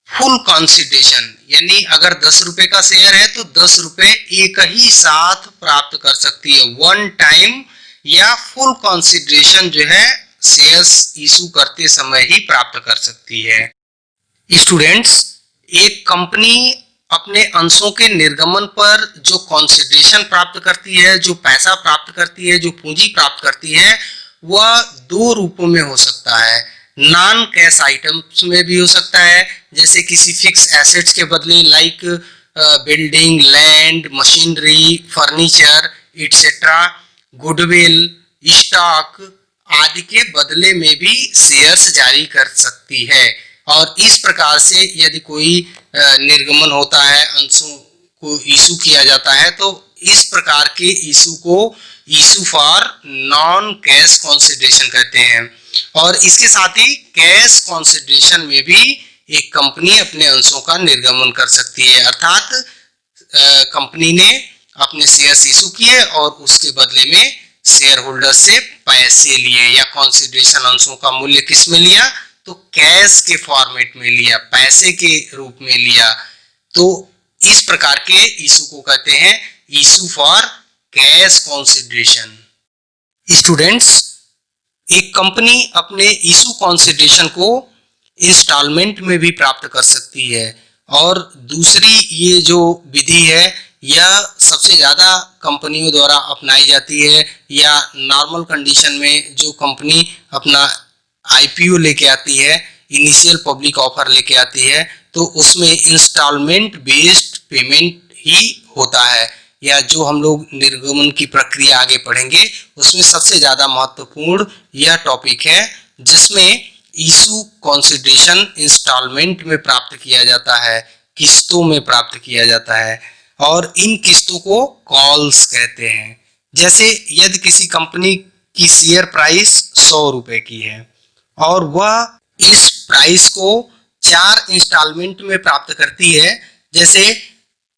फुल कंसिडरेशन, यानी अगर 10 रुपए का शेयर है तो 10 रुपए एक ही साथ प्राप्त कर सकती है, वन टाइम, या फुल कंसिडरेशन जो है शेयर्स इशू करते समय ही प्राप्त कर सकती है। स्टूडेंट्स, एक कंपनी अपने अंशों के निर्गमन पर जो कंसिडरेशन प्राप्त करती है, जो पैसा प्राप्त करती है, जो पूंजी प्राप्त करती है, वह दो रूपों में हो सकता है। नॉन कैश आइटम्स में भी हो सकता है, जैसे किसी फिक्स एसेट्स के बदले, like building, land, machinery, furniture etcetera, goodwill, stock आदि के बदले में भी शेयर्स जारी कर सकती है। और इस प्रकार से यदि कोई निर्गमन होता है, अंशों को इशू किया जाता है, तो इस प्रकार के इशू को issue for non cash consideration कहते हैं। और इसके साथ ही कैश कंसिडरेशन में भी एक कंपनी अपने अंशों का निर्गमन कर सकती है, अर्थात कंपनी ने अपने शेयर्स इशू किए और उसके बदले में शेयर होल्डर से पैसे लिए, या कंसिडरेशन अंशों का मूल्य किस में लिया? तो कैश के फॉर्मेट में लिया, पैसे के रूप में लिया। तो इस प्रकार के इशू को कहते हैं issue for cash consideration. Students, एक कंपनी अपने इशू कंसिडरेशन को इंस्टॉलमेंट में भी प्राप्त कर सकती है। और दूसरी ये जो विधि है, यह सबसे ज़्यादा कंपनियों द्वारा अपनाई जाती है, या नॉर्मल कंडीशन में जो कंपनी अपना आईपीओ लेके आती है, इनिशियल पब्लिक ऑफर लेके आती है, तो उसमें इंस्टॉलमेंट बेस्ड पेमेंट ही होता है। या जो हम लोग निर्गमन की प्रक्रिया आगे पढ़ेंगे उसमें सबसे ज़्यादा महत्वपूर्ण यह टॉपिक है, जिसमें इशू कंसिडरेशन इंस्टॉलमेंट में प्राप्त किया जाता है, किस्तों में प्राप्त किया जाता है, और इन किस्तों को कॉल्स कहते हैं। जैसे यदि किसी कंपनी की शेयर प्राइस 100 रुपए की है और वह इस प्राइस को 4 इंस्टॉलमेंट में प्राप्त करती है, जैसे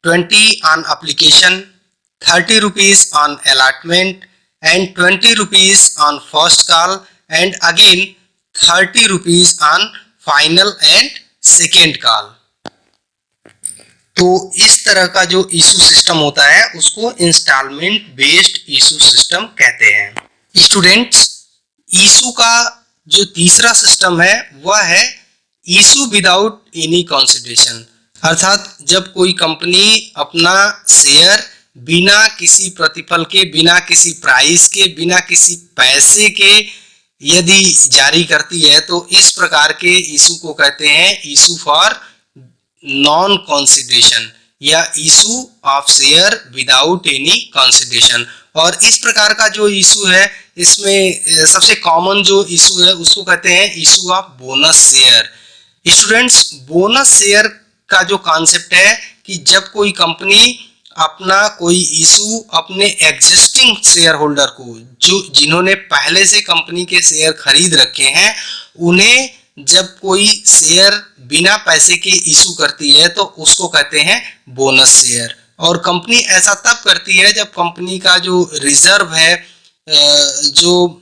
20 on application, 30 rupees on allotment, and 20 rupees on first call, and again 30 rupees on final and second call. तो इस तरह का जो इशू सिस्टम होता है उसको इंस्टॉलमेंट बेस्ड इशू सिस्टम कहते हैं। स्टूडेंट्स, इशू का जो तीसरा सिस्टम है वह है इशू विदाउट एनी कंसिडरेशन, अर्थात जब कोई कंपनी अपना शेयर बिना किसी प्रतिफल के, बिना किसी प्राइस के, बिना किसी पैसे के यदि जारी करती है, तो इस प्रकार के इशू को कहते हैं इशू फॉर नॉन कंसिडरेशन, या issue of share without any consideration. और इस प्रकार का जो इशू है, इसमें सबसे कॉमन जो इशू है उसको कहते हैं issue of bonus share. Students, bonus share का जो कॉन्सेप्ट है कि जब कोई कंपनी अपना कोई इशू अपने एग्जिस्टिंग शेयर होल्डर को, जो जिन्होंने पहले से कंपनी के शेयर खरीद रखे हैं, उन्हें जब कोई शेयर बिना पैसे के इशू करती है तो उसको कहते हैं बोनस शेयर। और कंपनी ऐसा तब करती है जब कंपनी का जो रिजर्व है, जो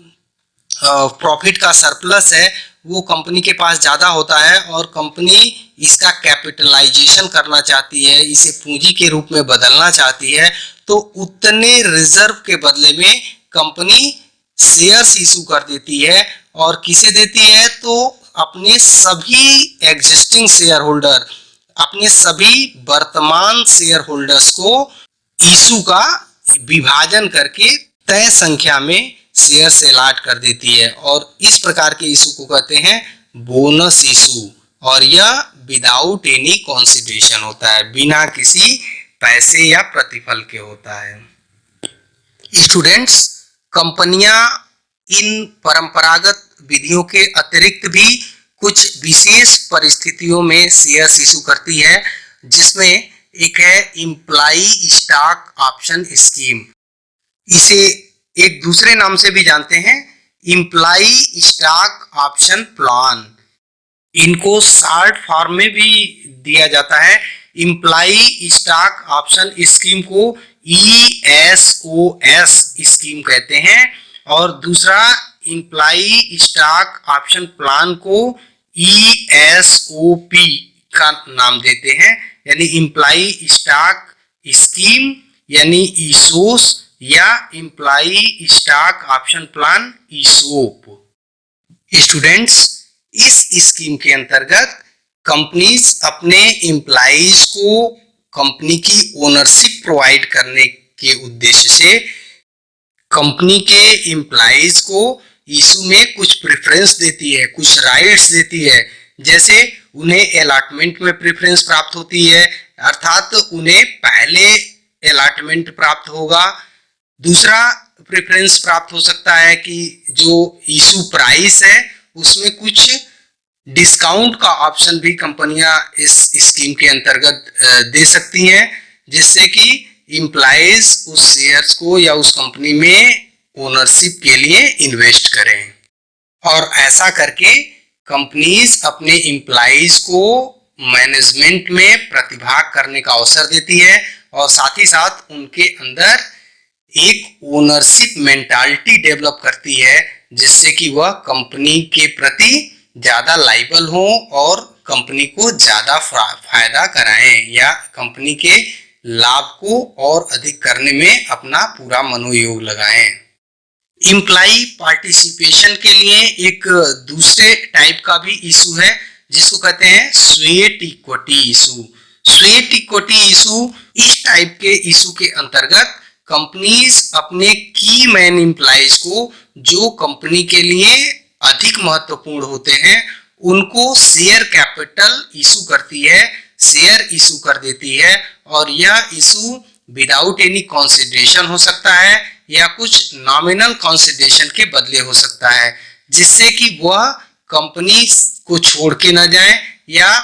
प्रॉफिट का सरप्लस है, वो कंपनी के पास ज़्यादा होता है और कंपनी इसका कैपिटलाइजेशन करना चाहती है, इसे पूंजी के रूप में बदलना चाहती है, तो उतने रिजर्व के बदले में कंपनी शेयर्स इशू कर देती है। और किसे देती है? तो अपने सभी एग्जिस्टिंग शेयर होल्डर, अपने सभी वर्तमान शेयर होल्डर्स को इशू का विभाजन करके तय संख्या में शेयर से अलॉट कर देती है और इस प्रकार के इशू को कहते हैं बोनस इशू और यह विदाउट एनी कंसिडरेशन होता है, बिना किसी पैसे या प्रतिफल के होता है। स्टूडेंट्स, कंपनियां इन परंपरागत विधियों के अतिरिक्त भी कुछ विशेष परिस्थितियों में शेयर्स इशू करती है, जिसमें एक है एम्प्लॉई स्टॉक ऑप्शन स्कीम। इसे एक दूसरे नाम से भी जानते हैं एम्प्लॉई स्टॉक ऑप्शन प्लान। इनको शॉर्ट फॉर्म में भी दिया जाता है। एम्प्लॉई स्टॉक ऑप्शन स्कीम को ESOS स्कीम कहते हैं और दूसरा एम्प्लॉई स्टॉक ऑप्शन प्लान को ESOP का नाम देते हैं, यानी एम्प्लॉई स्टॉक स्कीम यानी ESOS या employee stock option plan ESOP। Students, इस स्कीम के अंतर्गत कंपनीज अपने एम्प्लॉइज को कंपनी की ओनरशिप प्रोवाइड करने के उद्देश्य से कंपनी के एम्प्लॉइज को इशू में कुछ प्रेफरेंस देती है, कुछ राइट्स देती है। जैसे उन्हें अलॉटमेंट में प्रेफरेंस प्राप्त होती है, अर्थात उन्हें पहले अलॉटमेंट प्राप्त होगा। दूसरा प्रेफरेंस प्राप्त हो सकता है कि जो इशू प्राइस है उसमें कुछ डिस्काउंट का ऑप्शन भी कंपनियां इस स्कीम के अंतर्गत दे सकती हैं, जिससे कि एम्प्लॉइज उस शेयर्स को या उस कंपनी में ओनरशिप के लिए इन्वेस्ट करें। और ऐसा करके कंपनीज अपने एम्प्लॉइज को मैनेजमेंट में प्रतिभाग करने का अवसर देती है और साथ ही साथ उनके अंदर एक ओनरशिप मेंटालिटी डेवलप करती है, जिससे कि वह कंपनी के प्रति ज्यादा लायबल हो और कंपनी को ज्यादा फायदा कराएं या कंपनी के लाभ को और अधिक करने में अपना पूरा मनोयोग लगाएं। एम्प्लॉई पार्टिसिपेशन के लिए एक दूसरे टाइप का भी इशू है, जिसको कहते हैं sweat equity issue. Sweat equity issue इस टाइप के इशू के अंतर्गत कंपनीज अपने की मैन एम्प्लॉइज को जो कंपनी के लिए अधिक महत्वपूर्ण होते हैं उनको शेयर कैपिटल इशू करती है, शेयर इशू कर देती है और यह इशू विदाउट एनी कंसिडरेशन हो सकता है या कुछ नॉमिनल कंसिडरेशन के बदले हो सकता है, जिससे कि वह कंपनी को छोड़ के न जाए या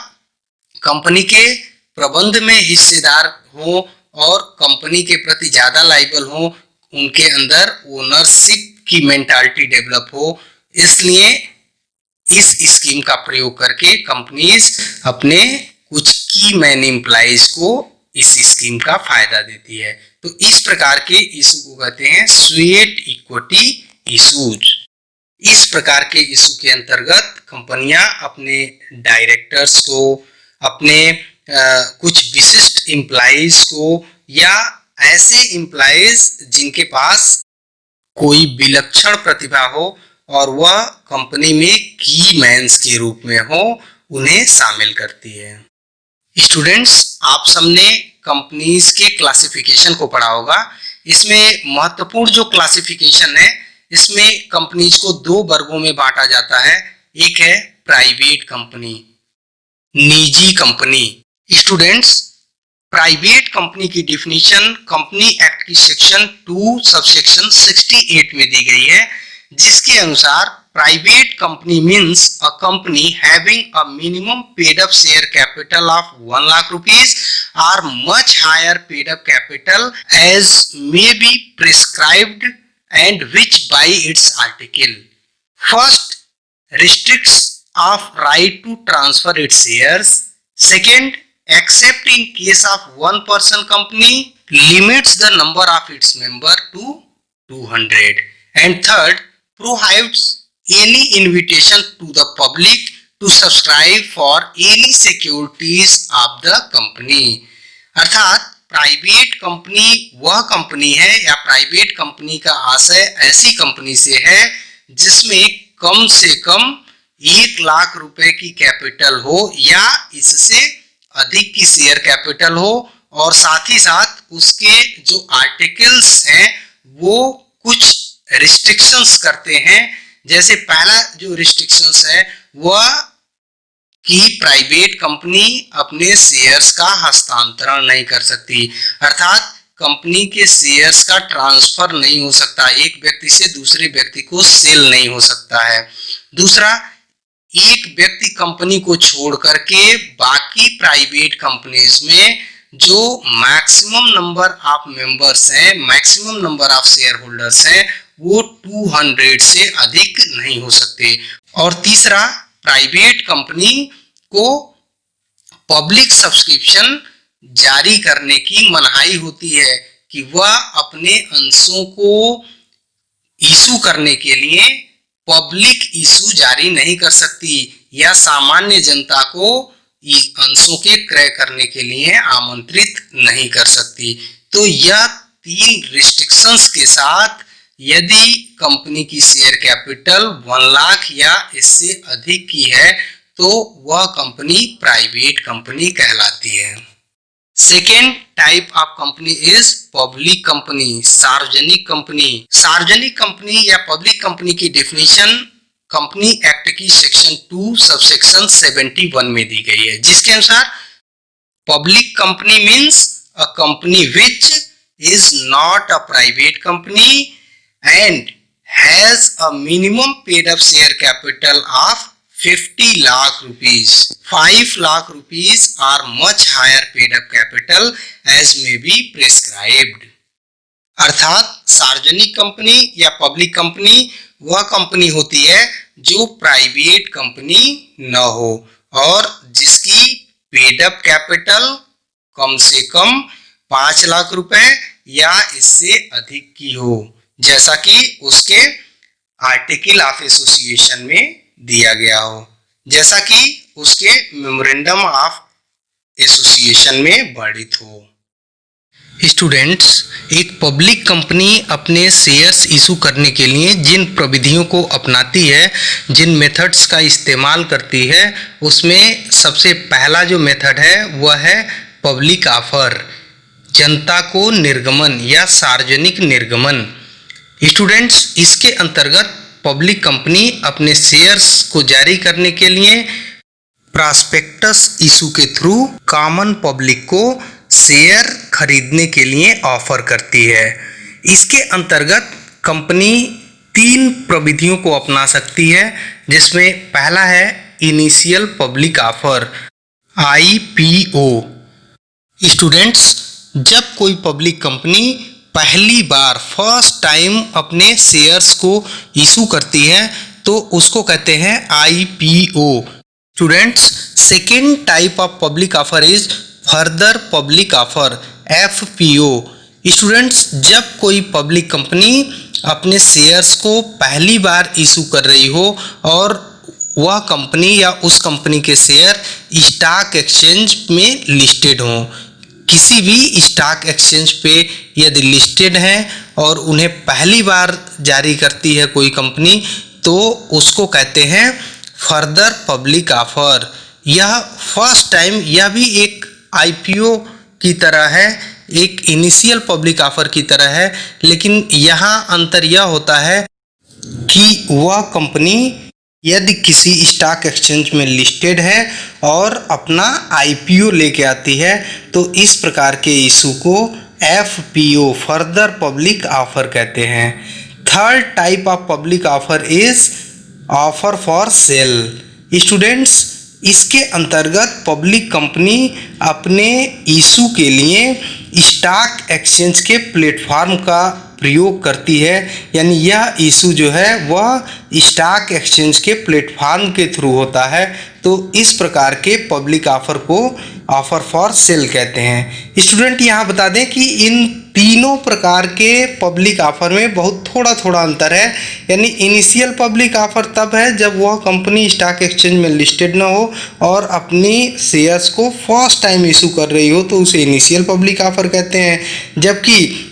कंपनी के प्रबंध में हिस्सेदार हो और कंपनी के प्रति ज्यादा लायबल हो, उनके अंदर ओनरशिप की मेंटालिटी डेवलप हो। इसलिए इस स्कीम का प्रयोग करके कंपनीज अपने कुछ की मैन एम्प्लॉइज को इस स्कीम का फायदा देती है। तो इस प्रकार के इशू को कहते हैं स्वेट इक्विटी इशूज। इस प्रकार के इशू के अंतर्गत कंपनियां अपने डायरेक्टर्स को, अपने कुछ विशिष्ट एम्प्लॉइज को या ऐसे एम्प्लॉइज जिनके पास कोई विलक्षण प्रतिभा हो और वह कंपनी में की मैन्स के रूप में हो, उन्हें शामिल करती है। स्टूडेंट्स, आप सबने कंपनीज के क्लासिफिकेशन को पढ़ा होगा। इसमें महत्वपूर्ण जो क्लासिफिकेशन है, इसमें कंपनीज को दो वर्गों में बांटा जाता है। एक है प्राइवेट कंपनी, निजी कंपनी। स्टूडेंट्स, प्राइवेट कंपनी की डिफिनीशन कंपनी एक्ट की सेक्शन 2 सबसेक्शन 68 में दी गई है, जिसके अनुसार private company means a company having a minimum paid up share capital of 1 lakh rupees और much higher paid up capital as may be prescribed and which by its article first restricts of right to transfer its shares. Second, except in case of one person company, limits the number of its member to 200. And third, prohibits any invitation to the public to subscribe for any securities of the company. अर्थात private company वह company है या private company का आशय ऐसी company से है जिसमें कम से कम 1 लाख रुपए की कैपिटल हो या इससे अधिक की शेयर कैपिटल हो और साथ ही साथ उसके जो आर्टिकल्स हैं वो कुछ रिस्ट्रिक्शंस करते हैं। जैसे पहला जो रिस्ट्रिक्शंस है वह कि प्राइवेट कंपनी अपने शेयर्स का हस्तांतरण नहीं कर सकती, अर्थात कंपनी के शेयर्स का ट्रांसफर नहीं हो सकता, एक व्यक्ति से दूसरे व्यक्ति को सेल नहीं हो सकता है। दूसरा, एक व्यक्ति कंपनी को छोड़ करके बाकी प्राइवेट कंपनीज में जो मैक्सिमम नंबर ऑफ मेंबर्स हैं, maximum number of share holders हैं, वो 200 से अधिक नहीं हो सकते। और तीसरा, प्राइवेट कंपनी को पब्लिक सब्सक्रिप्शन जारी करने की मनाही होती है कि वह अपने अंशों को इशू करने के लिए पब्लिक इशू जारी नहीं कर सकती या सामान्य जनता को अंशों के क्रय करने के लिए आमंत्रित नहीं कर सकती। तो यह 3 रिस्ट्रिक्शंस के साथ यदि कंपनी की शेयर कैपिटल 1 लाख या इससे अधिक की है तो वह कंपनी प्राइवेट कंपनी कहलाती है। Second type of company is public company, सार्वजनिक कंपनी। सार्वजनिक कंपनी या पब्लिक कंपनी की डेफिनेशन कंपनी एक्ट की सेक्शन 2 सबसेक्शन 71 में दी गई है, जिसके अनुसार public company means a company which is not a private company and has a minimum paid up share capital of 50 lakh rupees. 5 lakh rupees or much higher paid up capital as may be prescribed. अर्थात सार्वजनिक company या public company वह company होती है जो private company न हो और जिसकी पेड अप कैपिटल कम से कम 5 लाख रुपए या इससे अधिक की हो, जैसा कि उसके आर्टिकल ऑफ एसोसिएशन में दिया गया हो, जैसा कि उसके मेमोरेंडम ऑफ एसोसिएशन में वर्णित हो। स्टूडेंट्स, एक पब्लिक कंपनी अपने शेयर्स इशू करने के लिए जिन प्रविधियों को अपनाती है, जिन मेथड्स का इस्तेमाल करती है, उसमें सबसे पहला जो मेथड है वह है पब्लिक ऑफर, जनता को निर्गमन या सार्वजनिक निर्गमन। स्टूडेंट्स, इसके अंतर्गत पब्लिक कंपनी अपने शेयर्स को जारी करने के लिए प्रॉस्पेक्टस इशू के थ्रू कॉमन पब्लिक को शेयर खरीदने के लिए ऑफर करती है। इसके अंतर्गत कंपनी 3 प्रविधियों को अपना सकती है, जिसमें पहला है initial public offer IPO। Students, जब कोई पब्लिक कंपनी पहली बार फर्स्ट टाइम अपने शेयर्स को इशू करती है तो उसको कहते हैं IPO। Students, second type of public offer is further public offer FPO। Students, जब कोई पब्लिक कंपनी अपने शेयर्स को पहली बार इशू कर रही हो और वह कंपनी या उस कंपनी के शेयर स्टॉक एक्सचेंज में लिस्टेड हों, किसी भी स्टॉक एक्सचेंज पे यदि लिस्टेड हैं और उन्हें पहली बार जारी करती है कोई कंपनी तो उसको कहते हैं फर्दर पब्लिक ऑफर। यह फर्स्ट टाइम, यह भी एक IPO की तरह है, एक इनिशियल पब्लिक ऑफर की तरह है, लेकिन यहाँ अंतर यह होता है कि वह कंपनी यदि किसी स्टॉक एक्सचेंज में लिस्टेड है और अपना IPO लेके आती है तो इस प्रकार के इशू को FPO फर्दर पब्लिक ऑफर कहते हैं। Third type of public offer is offer for sale. Students, इसके अंतर्गत पब्लिक कंपनी अपने इशू के लिए स्टॉक एक्सचेंज के प्लेटफॉर्म का प्रयोग करती है, यानी यह इशू जो है वह स्टॉक एक्सचेंज के प्लेटफॉर्म के थ्रू होता है। तो इस प्रकार के पब्लिक ऑफर को ऑफर फॉर सेल कहते हैं। स्टूडेंट, यहाँ बता दें कि इन तीनों प्रकार के पब्लिक ऑफर में बहुत थोड़ा अंतर है, यानी इनिशियल पब्लिक ऑफर तब है जब वह कंपनी स्टॉक एक्सचेंज में लिस्टेड ना हो और अपनी शेयर्स को फर्स्ट टाइम इशू कर रही हो तो उसे इनिशियल पब्लिक ऑफर कहते हैं। जबकि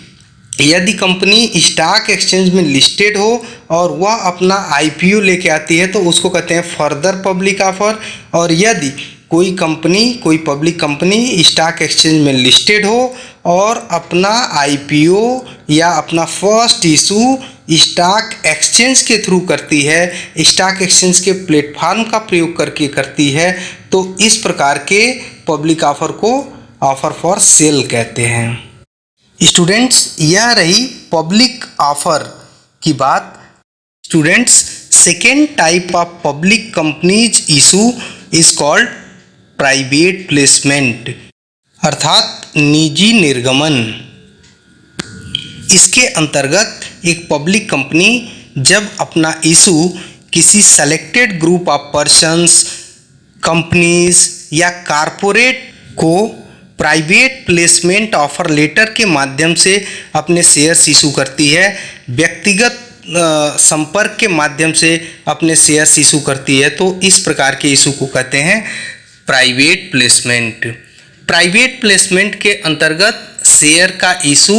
यदि कंपनी स्टॉक एक्सचेंज में लिस्टेड हो और वह अपना IPO लेके आती है तो उसको कहते हैं फर्दर पब्लिक ऑफर। और यदि कोई पब्लिक कंपनी स्टॉक एक्सचेंज में लिस्टेड हो और अपना आईपीओ या अपना फर्स्ट इशू स्टॉक एक्सचेंज के थ्रू करती है, स्टॉक एक्सचेंज के प्लेटफॉर्म का प्रयोग करके करती है, तो इस प्रकार के पब्लिक ऑफर को ऑफर फॉर सेल कहते हैं। स्टूडेंट्स, यह रही पब्लिक ऑफर की बात। Students, second type of public companies issue is called private placement, अर्थात निजी निर्गमन। इसके अंतर्गत एक पब्लिक कंपनी जब अपना इशू किसी selected group of persons, companies या कारपोरेट को प्राइवेट प्लेसमेंट ऑफर लेटर के माध्यम से अपने शेयर्स इशू करती है, व्यक्तिगत संपर्क के माध्यम से अपने शेयर्स इशू करती है, तो इस प्रकार के इशू को कहते हैं प्राइवेट प्लेसमेंट। प्राइवेट प्लेसमेंट के अंतर्गत शेयर का इशू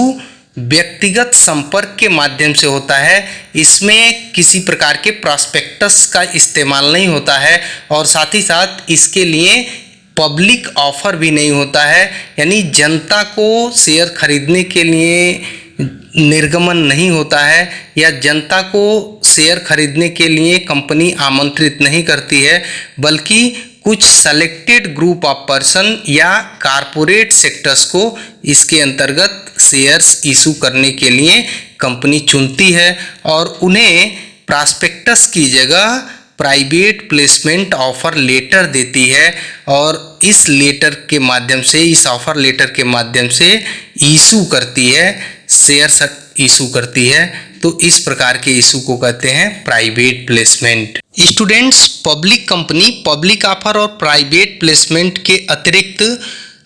व्यक्तिगत संपर्क के माध्यम से होता है। इसमें किसी प्रकार के प्रॉस्पेक्टस का इस्तेमाल नहीं होता है और साथ ही साथ इसके लिए पब्लिक ऑफर भी नहीं होता है, यानी जनता को शेयर खरीदने के लिए निर्गमन नहीं होता है या जनता को शेयर खरीदने के लिए कंपनी आमंत्रित नहीं करती है, बल्कि कुछ सेलेक्टेड ग्रुप ऑफ पर्सन या कारपोरेट सेक्टर्स को इसके अंतर्गत शेयर्स इशू करने के लिए कंपनी चुनती है और उन्हें प्रॉस्पेक्टस की जगह प्राइवेट प्लेसमेंट ऑफर लेटर देती है और इस लेटर के माध्यम से, इस ऑफर लेटर के माध्यम से इशू करती है, शेयर्स इशू करती है। तो इस प्रकार के इशू को कहते हैं private placement. Students, public company public offer और प्राइवेट प्लेसमेंट के अतिरिक्त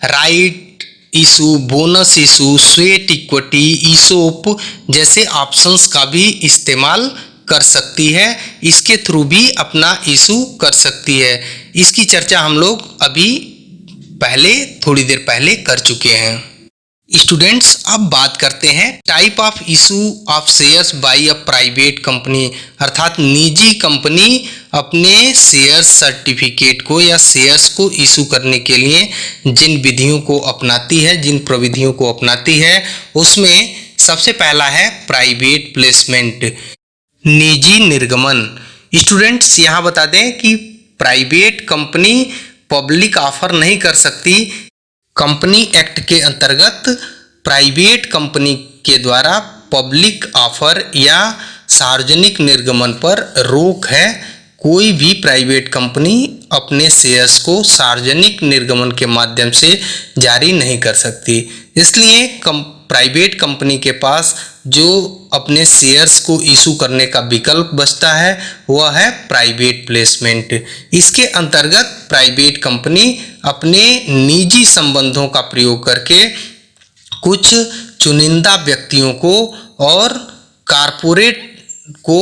right issue, bonus issue, sweat equity, ESOP जैसे ऑप्शंस का भी इस्तेमाल कर सकती है। इसके थ्रू भी अपना इशू कर सकती है। इसकी चर्चा हम लोग अभी थोड़ी देर पहले कर चुके हैं। स्टूडेंट्स, अब बात करते हैं type of issue of shares by a private company, अर्थात निजी कंपनी अपने शेयर सर्टिफिकेट को या शेयर्स को इशू करने के लिए जिन विधियों को अपनाती है, जिन प्रविधियों को अपनाती है, उसमें सबसे पहला है प्राइवेट प्लेसमेंट, निजी निर्गमन। स्टूडेंट्स, यहाँ बता दें कि प्राइवेट कंपनी पब्लिक ऑफर नहीं कर सकती। कंपनी एक्ट के अंतर्गत प्राइवेट कंपनी के द्वारा पब्लिक ऑफर या सार्वजनिक निर्गमन पर रोक है। कोई भी प्राइवेट कंपनी अपने शेयर्स को सार्वजनिक निर्गमन के माध्यम से जारी नहीं कर सकती। इसलिए प्राइवेट कंपनी के पास जो अपने शेयर्स को इशू करने का विकल्प बचता है वह है प्राइवेट प्लेसमेंट। इसके अंतर्गत प्राइवेट कंपनी अपने निजी संबंधों का प्रयोग करके कुछ चुनिंदा व्यक्तियों को और कारपोरेट को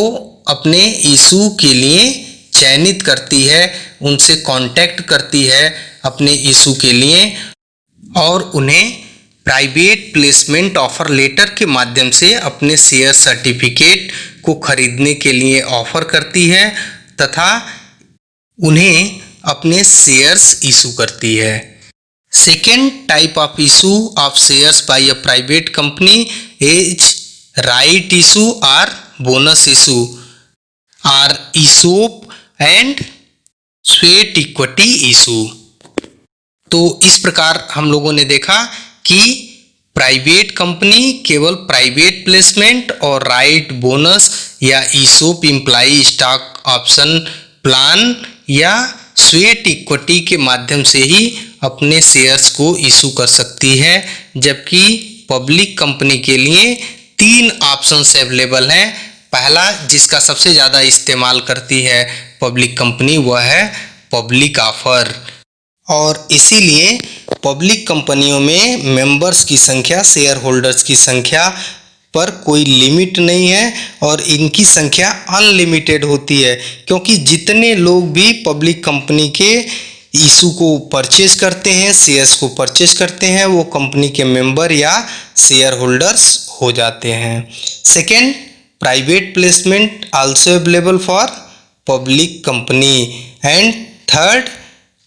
अपने इशू के लिए चयनित करती है, उनसे कांटेक्ट करती है अपने इशू के लिए और उन्हें प्राइवेट प्लेसमेंट ऑफर लेटर के माध्यम से अपने शेयर सर्टिफिकेट को खरीदने के लिए ऑफर करती है तथा उन्हें अपने शेयर्स इशू करती है। Second type of issue of shares by a private company is right issue और बोनस इशू और ESOP and sweat equity issue. तो इस प्रकार हम लोगों ने देखा कि प्राइवेट कंपनी केवल प्राइवेट प्लेसमेंट और राइट, बोनस या ESOP employee stock option plan या स्वेट इक्विटी के माध्यम से ही अपने शेयर्स को इशू कर सकती है, जबकि पब्लिक कंपनी के लिए 3 ऑप्शंस अवेलेबल हैं। पहला जिसका सबसे ज़्यादा इस्तेमाल करती है पब्लिक कंपनी वह है पब्लिक ऑफर और इसीलिए पब्लिक कंपनियों में मेंबर्स की संख्या, शेयर होल्डर्स की संख्या पर कोई लिमिट नहीं है और इनकी संख्या अनलिमिटेड होती है, क्योंकि जितने लोग भी पब्लिक कंपनी के इशू को परचेज करते हैं, शेयर्स को परचेज करते हैं, वो कंपनी के मेंबर या शेयर होल्डर्स हो जाते हैं। Second, private placement also available for public company and third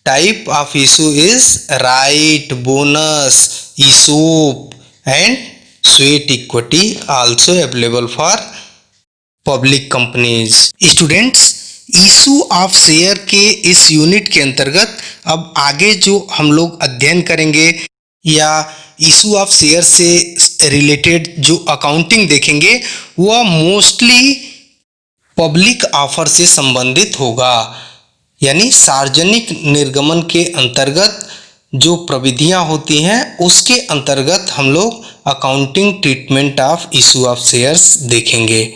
type of issue is right, bonus, ESOP and sweat equity also available for public companies. Students, issue of share के इस unit के अंतर्गत अब आगे जो हम लोग अध्ययन करेंगे या इशू ऑफ शेयर से रिलेटेड जो अकाउंटिंग देखेंगे वह मोस्टली पब्लिक ऑफर से संबंधित होगा, यानी सार्वजनिक निर्गमन के अंतर्गत जो प्रविधियां होती हैं उसके अंतर्गत हम लोग accounting treatment of issue of shares देखेंगे।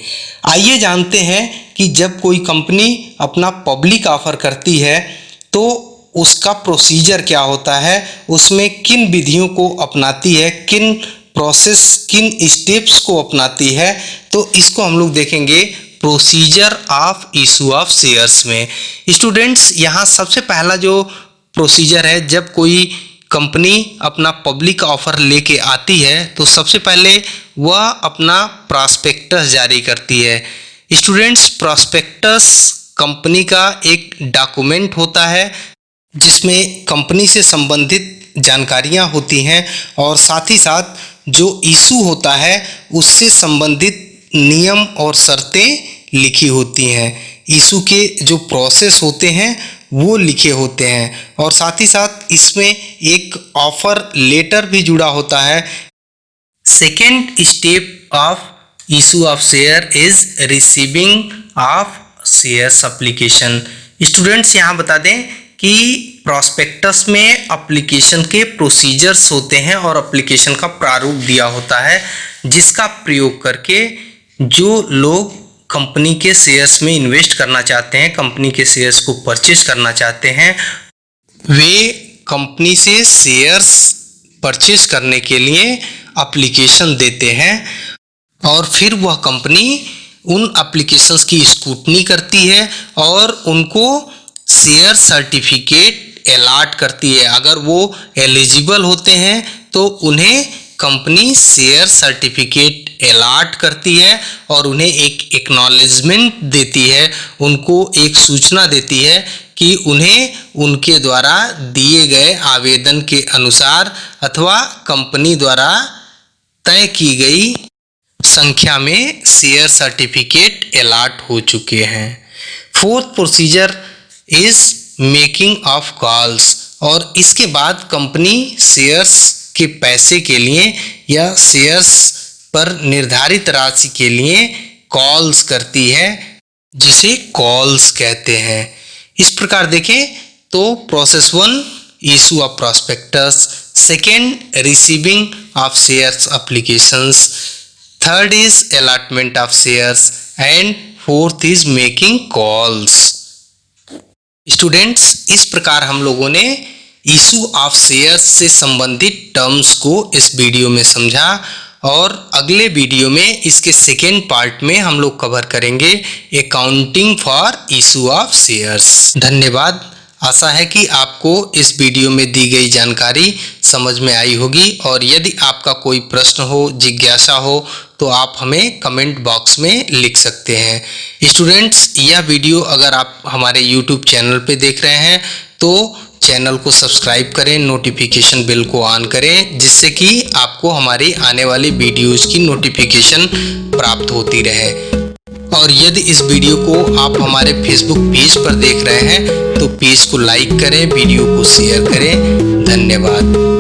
आइए जानते हैं कि जब कोई कंपनी अपना पब्लिक ऑफर करती है तो उसका प्रोसीजर क्या होता है, उसमें किन विधियों को अपनाती है, किन प्रोसेस, किन स्टेप्स को अपनाती है, तो इसको हम लोग देखेंगे procedure of issue of shares में। स्टूडेंट्स, यहाँ सबसे पहला जो प्रोसीजर है, जब कोई कंपनी अपना पब्लिक ऑफर लेके आती है तो सबसे पहले वह अपना प्रॉस्पेक्टस जारी करती है। स्टूडेंट्स, प्रॉस्पेक्टस कंपनी का एक डॉक्यूमेंट होता है जिसमें कंपनी से संबंधित जानकारियां होती हैं और साथ ही साथ जो इशू होता है उससे संबंधित नियम और शर्तें लिखी होती हैं। इशू के जो प्रोसेस होते हैं वो लिखे होते हैं और साथ ही साथ इसमें एक ऑफर लेटर भी जुड़ा होता है। Second step of issue of share is receiving of shares application. Students, यहाँ बता दें कि प्रॉस्पेक्टस में एप्लीकेशन के प्रोसीजर्स होते हैं और एप्लीकेशन का प्रारूप दिया होता है जिसका प्रयोग करके जो लोग कंपनी के शेयर्स में इन्वेस्ट करना चाहते हैं, कंपनी के शेयर्स को परचेज करना चाहते हैं, वे कंपनी से शेयर्स परचेज करने के लिए एप्लीकेशन देते हैं और फिर वह कंपनी उन एप्लीकेशंस की स्क्रूटनी करती है और उनको शेयर सर्टिफिकेट अलॉट करती है। अगर वो एलिजिबल होते हैं तो उन्हें कंपनी शेयर सर्टिफिकेट अलॉट करती है और उन्हें एक एक्नॉलेजमेंट देती है, उनको एक सूचना देती है कि उन्हें उनके द्वारा दिए गए आवेदन के अनुसार अथवा कंपनी द्वारा तय की गई संख्या में शेयर सर्टिफिकेट अलॉट हो चुके हैं। Fourth procedure is making of calls, और इसके बाद कंपनी शेयर्स के पैसे के लिए या शेयर्स पर निर्धारित राशि के लिए कॉल्स करती है, जिसे कॉल्स कहते हैं। इस प्रकार देखें तो process 1 issue of prospectus, second receiving of shares applications, third is allotment of shares and fourth is making calls. Students, इस प्रकार हम लोगों ने इशू ऑफ शेयर्स से संबंधित टर्म्स को इस वीडियो में समझा और अगले वीडियो में इसके सेकेंड पार्ट में हम लोग कवर करेंगे accounting for issue of shares. धन्यवाद। आशा है कि आपको इस वीडियो में दी गई जानकारी समझ में आई होगी और यदि आपका कोई प्रश्न हो, जिज्ञासा हो तो आप हमें कमेंट बॉक्स में लिख सकते हैं। स्टूडेंट्स, यह वीडियो अगर आप हमारे YouTube चैनल पे देख रहे हैं तो चैनल को सब्सक्राइब करें, नोटिफिकेशन बेल को ऑन करें जिससे कि आपको हमारी आने वाली वीडियोज़ की नोटिफिकेशन प्राप्त होती रहे। और यदि इस वीडियो को आप हमारे फेसबुक पेज पर देख रहे हैं तो पेज को लाइक करें, वीडियो को शेयर करें। धन्यवाद।